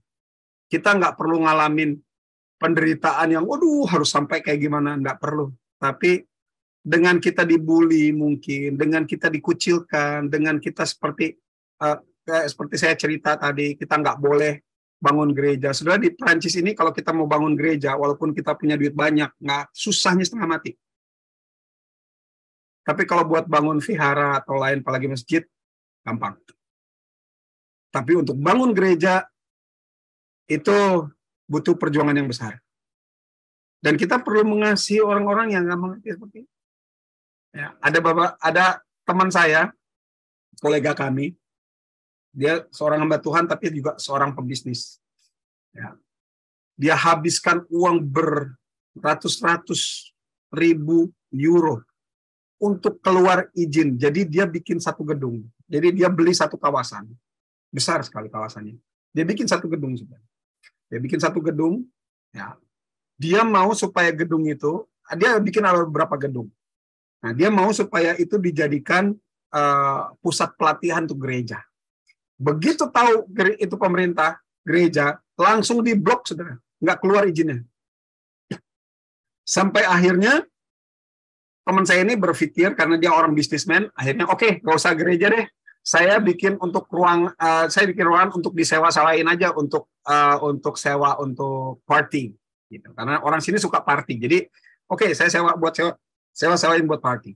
Kita nggak perlu ngalamin penderitaan yang, waduh, harus sampai kayak gimana, nggak perlu. Tapi dengan kita dibully mungkin, dengan kita dikucilkan, dengan kita seperti saya cerita tadi, kita nggak boleh bangun gereja. Saudara, di Prancis ini kalau kita mau bangun gereja, walaupun kita punya duit banyak, nggak, susahnya setengah mati. Tapi kalau buat bangun vihara atau lain, apalagi masjid, gampang. Tapi untuk bangun gereja, itu butuh perjuangan yang besar. Dan kita perlu mengasihi orang-orang yang nggak mengerti seperti itu. Ya, ada teman saya, kolega kami, dia seorang hamba Tuhan, tapi juga seorang pembisnis. Ya. Dia habiskan uang beratus-ratus ribu euro untuk keluar izin. Jadi dia bikin satu gedung. Jadi dia beli satu kawasan, besar sekali kawasannya. Dia bikin satu gedung juga. Dia bikin satu gedung, ya. Dia mau supaya gedung itu, dia bikin ada beberapa gedung. Nah, dia mau supaya itu dijadikan pusat pelatihan untuk gereja. Begitu tahu itu pemerintah, gereja, langsung diblok, saudara. Nggak keluar izinnya. Sampai akhirnya, teman saya ini berpikir, karena dia orang bisnismen, akhirnya oke, nggak usah gereja deh. Saya bikin untuk saya bikin ruangan untuk disewa-sewain aja untuk sewa untuk party, gitu. Karena orang sini suka party. Jadi oke, saya sewain buat party.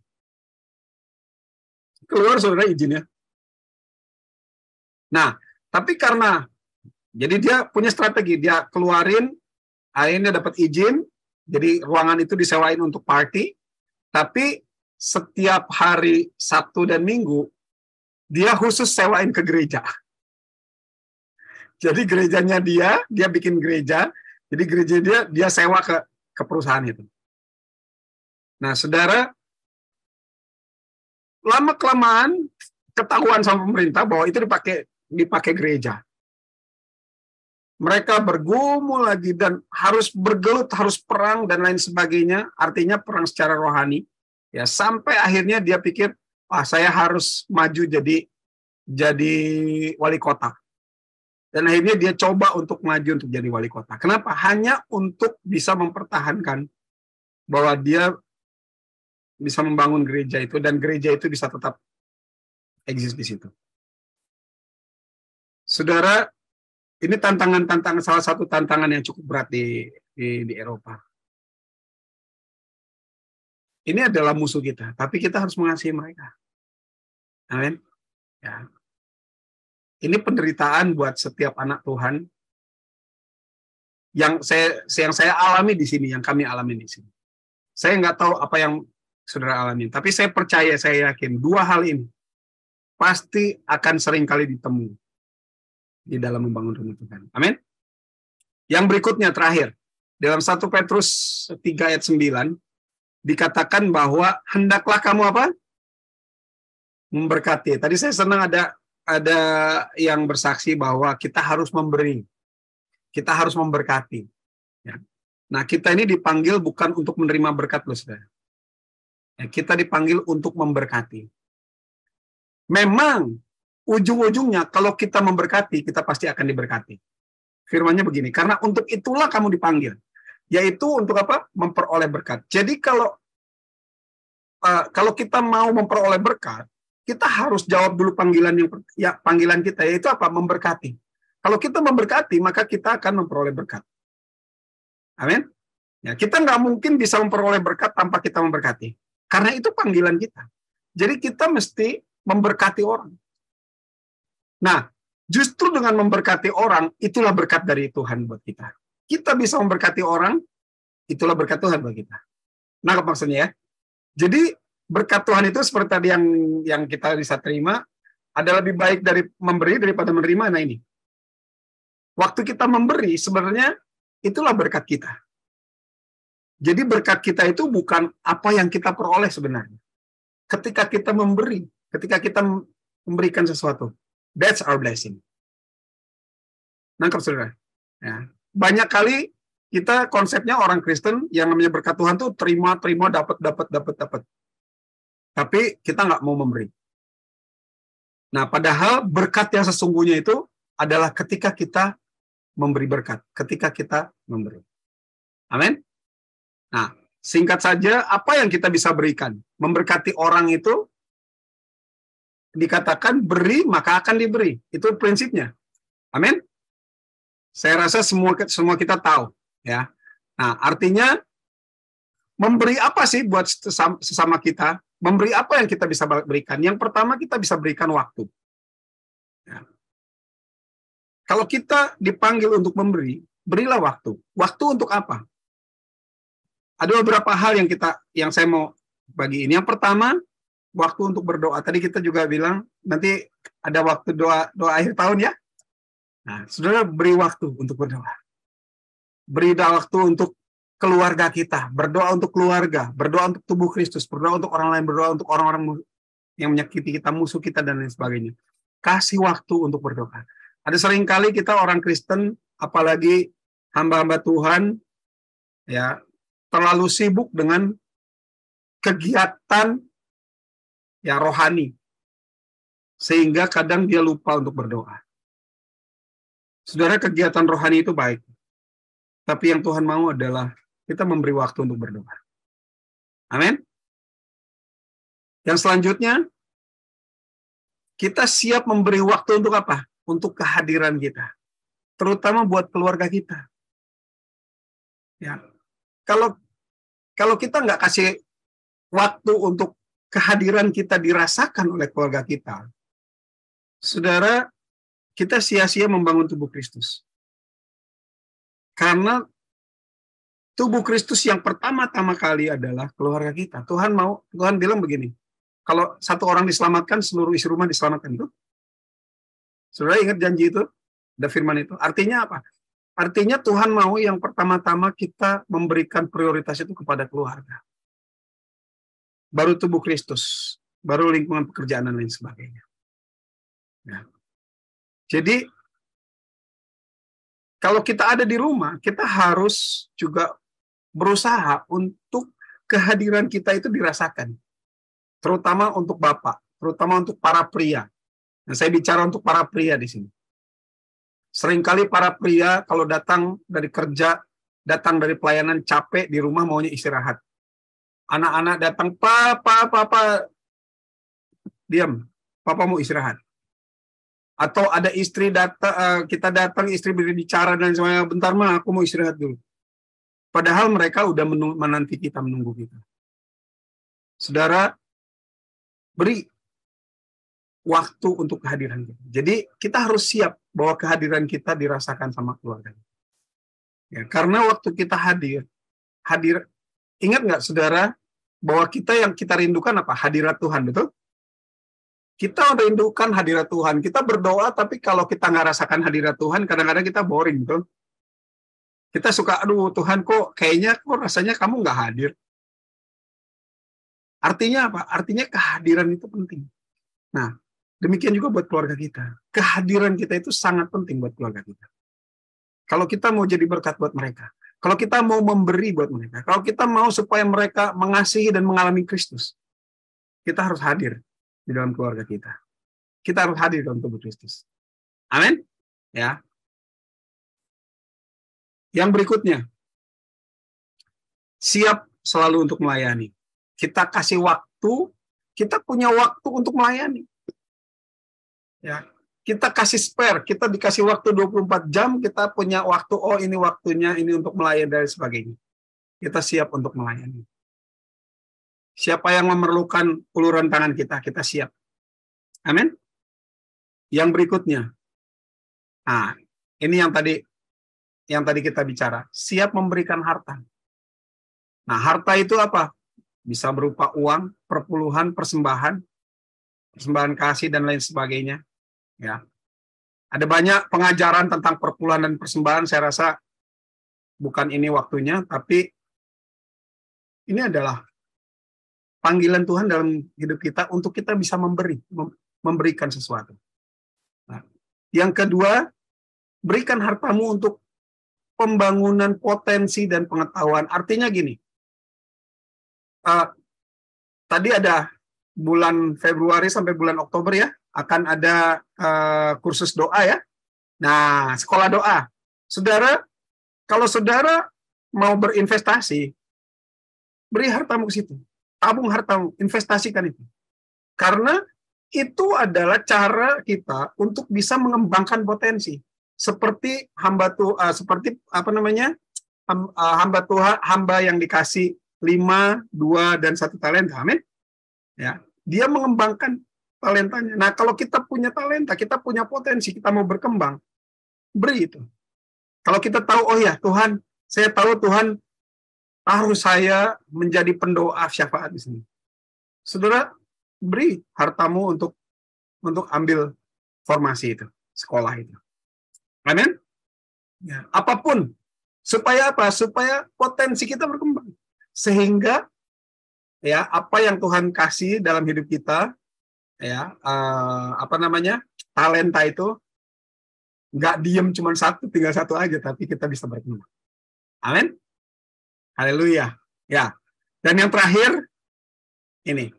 Keluar saudara izinnya. Nah, tapi jadi dia punya strategi, dia keluarin, akhirnya dapat izin, jadi ruangan itu disewain untuk party, tapi setiap hari Sabtu dan Minggu, dia khusus sewain ke gereja. Jadi gerejanya dia bikin gereja, jadi gereja dia sewa ke perusahaan itu. Nah, saudara, lama-kelamaan ketahuan sama pemerintah bahwa itu dipakai gereja. Mereka bergumul lagi dan harus bergelut, harus perang dan lain sebagainya, artinya perang secara rohani. Ya, sampai akhirnya dia pikir, saya harus maju jadi wali kota. Dan akhirnya dia coba untuk maju untuk jadi wali kota. Kenapa? Hanya untuk bisa mempertahankan bahwa dia bisa membangun gereja itu dan gereja itu bisa tetap eksis di situ. Saudara, ini salah satu tantangan yang cukup berat di Eropa. Ini adalah musuh kita, tapi kita harus mengasihi mereka. Amin. Ya. Ini penderitaan buat setiap anak Tuhan yang saya alami di sini, yang kami alami di sini. Saya nggak tahu apa yang saudara alami, tapi saya percaya, saya yakin dua hal ini pasti akan sering kali ditemui di dalam membangun rumah Tuhan. Amin. Yang berikutnya terakhir, dalam 1 Petrus 3 ayat 9 dikatakan bahwa hendaklah kamu apa? Memberkati. Tadi saya senang ada yang bersaksi bahwa kita harus memberi. Kita harus memberkati. Ya. Nah, kita ini dipanggil bukan untuk menerima berkat loh, saudara. Ya, kita dipanggil untuk memberkati. Memang ujung-ujungnya kalau kita memberkati, kita pasti akan diberkati. Firman-Nya begini, karena untuk itulah kamu dipanggil, yaitu untuk apa? Memperoleh berkat. Jadi kalau kita mau memperoleh berkat, kita harus jawab dulu panggilan kita, yaitu apa? Memberkati. Kalau kita memberkati, maka kita akan memperoleh berkat. Amin. Ya, kita nggak mungkin bisa memperoleh berkat tanpa kita memberkati. Karena itu panggilan kita. Jadi kita mesti memberkati orang. Nah, justru dengan memberkati orang, itulah berkat dari Tuhan buat kita. Kita bisa memberkati orang, itulah berkat Tuhan buat kita. Nah, maksudnya ya. Jadi, berkat Tuhan itu seperti tadi yang kita bisa terima, ada lebih baik dari memberi daripada menerima. Nah ini. Waktu kita memberi, sebenarnya itulah berkat kita. Jadi berkat kita itu bukan apa yang kita peroleh sebenarnya. Ketika kita memberi, ketika kita memberikan sesuatu, that's our blessing. Nangkep saudara? Ya. Banyak kali kita konsepnya orang Kristen yang namanya berkat Tuhan tuh terima, dapat. Tapi kita nggak mau memberi. Nah, padahal berkat yang sesungguhnya itu adalah ketika kita memberi berkat, ketika kita memberi. Amin. Nah, singkat saja, apa yang kita bisa berikan? Memberkati orang itu dikatakan beri maka akan diberi. Itu prinsipnya. Amin. Saya rasa semua kita tahu, ya. Nah, artinya memberi apa sih buat sesama kita? Memberi apa yang kita bisa berikan? Yang pertama kita bisa berikan waktu. Ya. Kalau kita dipanggil untuk memberi, berilah waktu. Waktu untuk apa? Ada beberapa hal yang saya mau bagi ini. Yang pertama, waktu untuk berdoa. Tadi kita juga bilang nanti ada waktu doa akhir tahun ya. Nah, saudara beri waktu untuk berdoa. Beri waktu untuk keluarga kita, berdoa untuk keluarga, berdoa untuk tubuh Kristus, berdoa untuk orang lain, berdoa untuk orang-orang yang menyakiti kita, musuh kita, dan lain sebagainya. Kasih waktu untuk berdoa. Ada seringkali kita orang Kristen, apalagi hamba-hamba Tuhan, ya, terlalu sibuk dengan kegiatan ya rohani, sehingga kadang dia lupa untuk berdoa. Saudara, kegiatan rohani itu baik, tapi yang Tuhan mau adalah kita memberi waktu untuk berdoa. Amin. Yang selanjutnya, kita siap memberi waktu untuk apa? Untuk kehadiran kita, terutama buat keluarga kita. Ya, kalau kita nggak kasih waktu untuk kehadiran kita dirasakan oleh keluarga kita, saudara, kita sia-sia membangun tubuh Kristus. Karena tubuh Kristus yang pertama-tama kali adalah keluarga kita. Tuhan bilang begini, kalau satu orang diselamatkan, seluruh isi rumah diselamatkan. Itu. Saudara ingat janji itu? Ada firman itu. Artinya apa? Artinya Tuhan mau yang pertama-tama kita memberikan prioritas itu kepada keluarga. Baru tubuh Kristus, baru lingkungan pekerjaan dan lain sebagainya. Ya. Jadi, kalau kita ada di rumah, kita harus juga berusaha untuk kehadiran kita itu dirasakan. Terutama untuk bapak, terutama untuk para pria. Nah, saya bicara untuk para pria di sini. Seringkali para pria kalau datang dari kerja, datang dari pelayanan capek di rumah maunya istirahat. Anak-anak datang, papa, diam, papa mau istirahat. Atau ada istri datang, kita datang, istri berbicara dan semuanya, bentar mah aku mau istirahat dulu. Padahal mereka udah menanti kita, menunggu kita. Saudara, beri waktu untuk kehadiran kita. Jadi kita harus siap bahwa kehadiran kita dirasakan sama keluarga. Ya, karena waktu kita hadir, ingat nggak saudara, bahwa yang kita rindukan apa? Hadirat Tuhan, betul? Kita rindukan hadirat Tuhan. Kita berdoa, tapi kalau kita nggak rasakan hadirat Tuhan, kadang-kadang kita boring, betul? Kita suka, aduh Tuhan kok rasanya kamu nggak hadir. Artinya apa? Artinya kehadiran itu penting. Nah, demikian juga buat keluarga kita. Kehadiran kita itu sangat penting buat keluarga kita. Kalau kita mau jadi berkat buat mereka, kalau kita mau memberi buat mereka, kalau kita mau supaya mereka mengasihi dan mengalami Kristus, kita harus hadir di dalam keluarga kita. Kita harus hadir dalam tubuh Kristus. Amin? Ya. Yang berikutnya, siap selalu untuk melayani. Kita kasih waktu, kita punya waktu untuk melayani. Ya. Kita kasih spare, kita dikasih waktu 24 jam, kita punya waktu, oh ini waktunya, ini untuk melayani dan sebagainya. Kita siap untuk melayani. Siapa yang memerlukan uluran tangan kita siap. Amin. Yang berikutnya. Nah, ini yang tadi kita bicara. Siap memberikan harta. Nah, harta itu apa? Bisa berupa uang, perpuluhan, persembahan kasih dan lain sebagainya. Ya. Ada banyak pengajaran tentang perpuluhan dan persembahan, saya rasa bukan ini waktunya, tapi ini adalah panggilan Tuhan dalam hidup kita untuk kita bisa memberikan sesuatu. Nah, yang kedua, berikan hartamu untuk pembangunan potensi dan pengetahuan. Artinya gini, tadi ada bulan Februari sampai bulan Oktober ya, akan ada kursus doa ya. Nah, sekolah doa. Saudara, kalau saudara mau berinvestasi, beri hartamu ke situ. Tabung hartamu, investasikan itu. Karena itu adalah cara kita untuk bisa mengembangkan potensi. Seperti hamba yang dikasih 5, 2, dan 1 talenta. Amin. Ya, dia mengembangkan talentanya. Nah, kalau kita punya talenta, kita punya potensi, kita mau berkembang, beri itu. Kalau kita tahu, oh ya Tuhan, saya tahu Tuhan harus saya menjadi pendoa syafaat di sini. Saudara, beri hartamu untuk ambil formasi itu, sekolah itu. Amin. Ya, apapun, supaya apa? Supaya potensi kita berkembang. Sehingga ya apa yang Tuhan kasih dalam hidup kita ya talenta itu nggak diem cuma satu, tinggal satu aja, tapi kita bisa berkembang. Amin. Haleluya. Ya. Dan yang terakhir ini,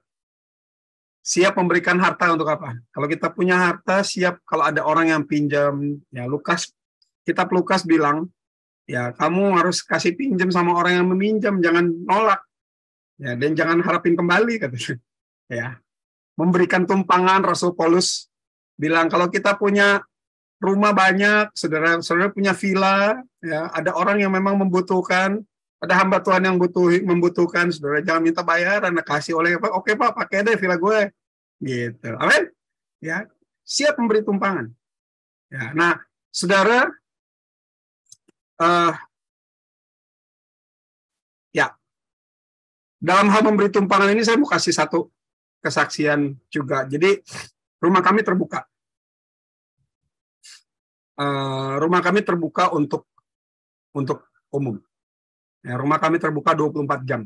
siap memberikan harta untuk apa? Kalau kita punya harta, siap kalau ada orang yang pinjam. Ya, kitab Lukas bilang, ya kamu harus kasih pinjam sama orang yang meminjam, jangan nolak. Ya, dan jangan harapin kembali, katanya. Ya. Memberikan tumpangan, Rasul Paulus bilang kalau kita punya rumah banyak, saudara punya villa, ya, ada orang yang memang membutuhkan, ada hamba Tuhan yang membutuhkan, saudara jangan minta bayaran, kasih oleh Pak, oke Pak, pakai deh villa gue, gitu. Amin. Ya, siap memberi tumpangan. Ya, nah, saudara, ya, dalam hal memberi tumpangan ini saya mau kasih satu kesaksian juga. Jadi rumah kami terbuka. Rumah kami terbuka untuk umum. Ya, rumah kami terbuka 24 jam.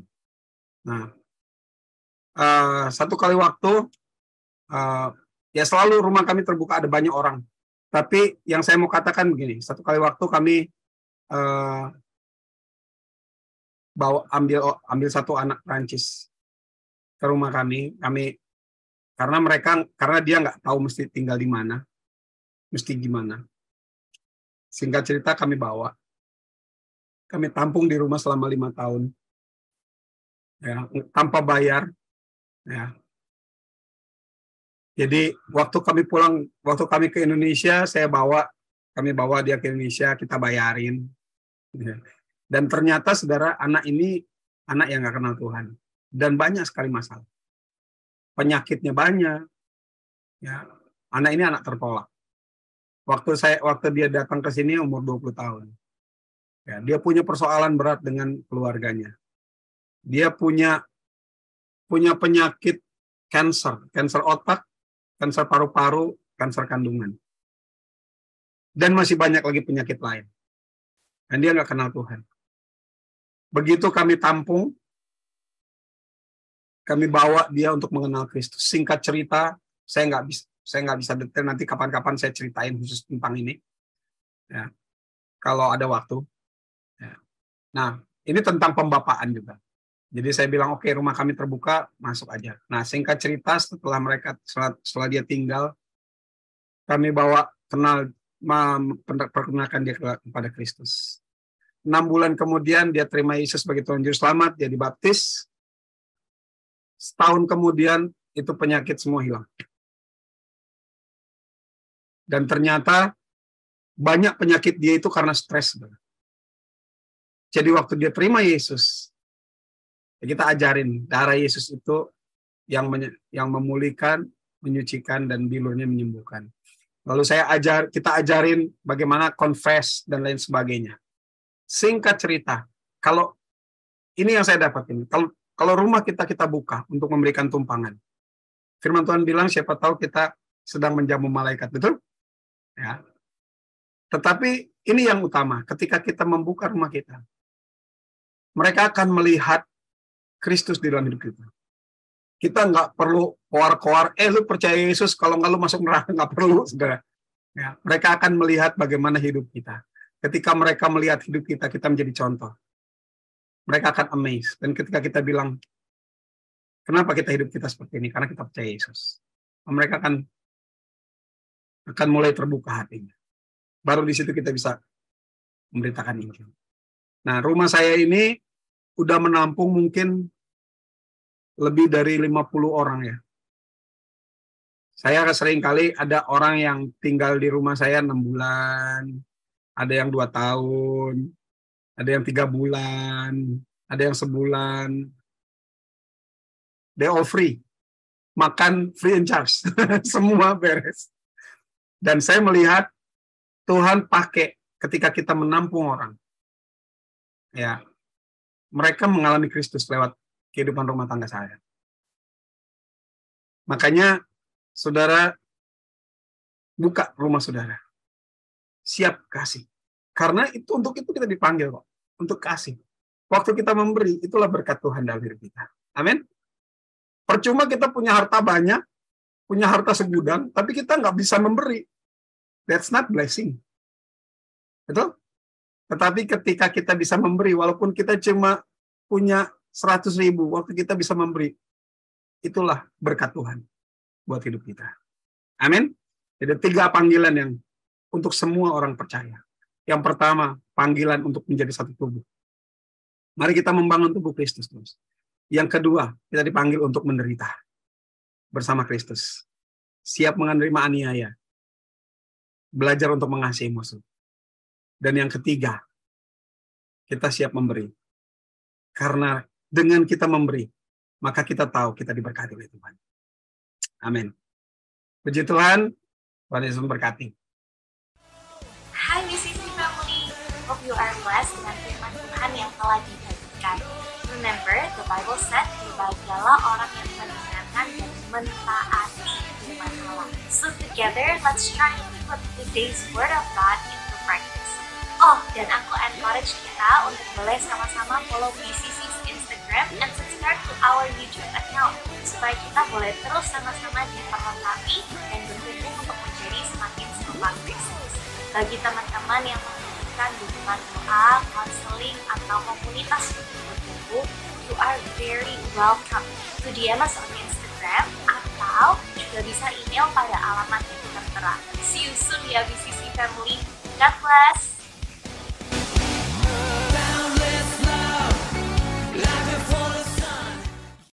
Nah, satu kali waktu, ya selalu rumah kami terbuka, ada banyak orang. Tapi yang saya mau katakan begini, satu kali waktu kami ambil satu anak Prancis ke rumah kami karena dia nggak tahu mesti tinggal di mana, mesti gimana. Singkat cerita kami tampung di rumah selama 5 tahun, ya, tanpa bayar, ya. Jadi waktu kami ke Indonesia, kami bawa dia ke Indonesia, kita bayarin, ya. Dan ternyata saudara, anak ini anak yang nggak kenal Tuhan dan banyak sekali masalah, penyakitnya banyak, ya. Anak ini anak tertolak. Waktu dia datang ke sini umur 20 tahun. Ya, dia punya persoalan berat dengan keluarganya. Dia punya penyakit kanker otak, kanker paru-paru, kanker kandungan. Dan masih banyak lagi penyakit lain. Dan dia nggak kenal Tuhan. Begitu kami tampung, kami bawa dia untuk mengenal Kristus. Singkat cerita, saya nggak bisa detail, nanti kapan-kapan saya ceritain khusus tentang ini. Ya, kalau ada waktu. Ya. Nah, ini tentang pembapaan juga. Jadi saya bilang, oke, rumah kami terbuka, masuk aja. Nah, singkat cerita, setelah dia tinggal, kami perkenalkan dia kepada Kristus. 6 bulan kemudian dia terima Yesus sebagai Tuhan Juru Selamat, dia dibaptis. Setahun kemudian itu penyakit semua hilang. Dan ternyata banyak penyakit dia itu karena stres. Jadi waktu dia terima Yesus, kita ajarin darah Yesus itu yang memulihkan, menyucikan, dan bilurnya menyembuhkan. Lalu kita ajarin bagaimana confess dan lain sebagainya. Singkat cerita, kalau ini yang saya dapat ini, kalau rumah kita buka untuk memberikan tumpangan, firman Tuhan bilang siapa tahu kita sedang menjamu malaikat, betul? Ya. Tetapi ini yang utama, ketika kita membuka rumah kita, mereka akan melihat Kristus di dalam hidup kita. Kita nggak perlu koar-koar, lu percaya Yesus, kalau nggak lu masuk neraka, nggak perlu, saudara. Ya, mereka akan melihat bagaimana hidup kita. Ketika mereka melihat hidup kita, kita menjadi contoh. Mereka akan amazed. Dan ketika kita bilang, kenapa kita hidup kita seperti ini? Karena kita percaya Yesus. Mereka akan mulai terbuka hatinya. Baru di situ kita bisa memberitakan Injil. Nah, rumah saya ini udah menampung mungkin lebih dari 50 orang ya. Saya sering kali ada orang yang tinggal di rumah saya 6 bulan, ada yang 2 tahun, ada yang 3 bulan, ada yang sebulan. They all free. Makan free and charge. Semua beres. Dan saya melihat Tuhan pakai ketika kita menampung orang. Ya, mereka mengalami Kristus lewat kehidupan rumah tangga saya. Makanya, saudara, buka rumah saudara. Siap kasih. Karena untuk itu kita dipanggil kok. Untuk kasih. Waktu kita memberi, itulah berkat Tuhan dalam hidup kita. Amin. Percuma kita punya harta banyak, punya harta segudang, tapi kita nggak bisa memberi. That's not blessing. Betul? Tetapi ketika kita bisa memberi, walaupun kita cuma punya 100.000, waktu kita bisa memberi, itulah berkat Tuhan buat hidup kita. Amin. Jadi 3 panggilan yang untuk semua orang percaya. Yang pertama, panggilan untuk menjadi satu tubuh. Mari kita membangun tubuh Kristus terus. Yang kedua, kita dipanggil untuk menderita bersama Kristus. Siap menerima aniaya. Belajar untuk mengasihi musuh. Dan yang ketiga, kita siap memberi. Karena dengan kita memberi, maka kita tahu kita diberkati oleh Tuhan. Amin. Puji Tuhan, Tuhan Yesus memberkati. Hai BCC Family, hope you are blessed dengan firman Tuhan yang telah dibagikan. Remember, the Bible said, berbahagialah orang yang mendengarkan dan mentaati firman Allah. So together, let's try to put today's word of God into practice. Oh, dan aku encourage kita untuk boleh sama-sama follow BCC's Instagram and subscribe to our YouTube account supaya kita boleh terus sama-sama diperlengkapi dan bertumbuh untuk menjadi semakin serupa Kristus. Bagi teman-teman yang membutuhkan dukungan doa, counseling, atau komunitas untuk bertumbuh, you are very welcome to DM us on Instagram atau juga bisa email pada alamat yang tertera. See you soon ya BCC Family. God bless!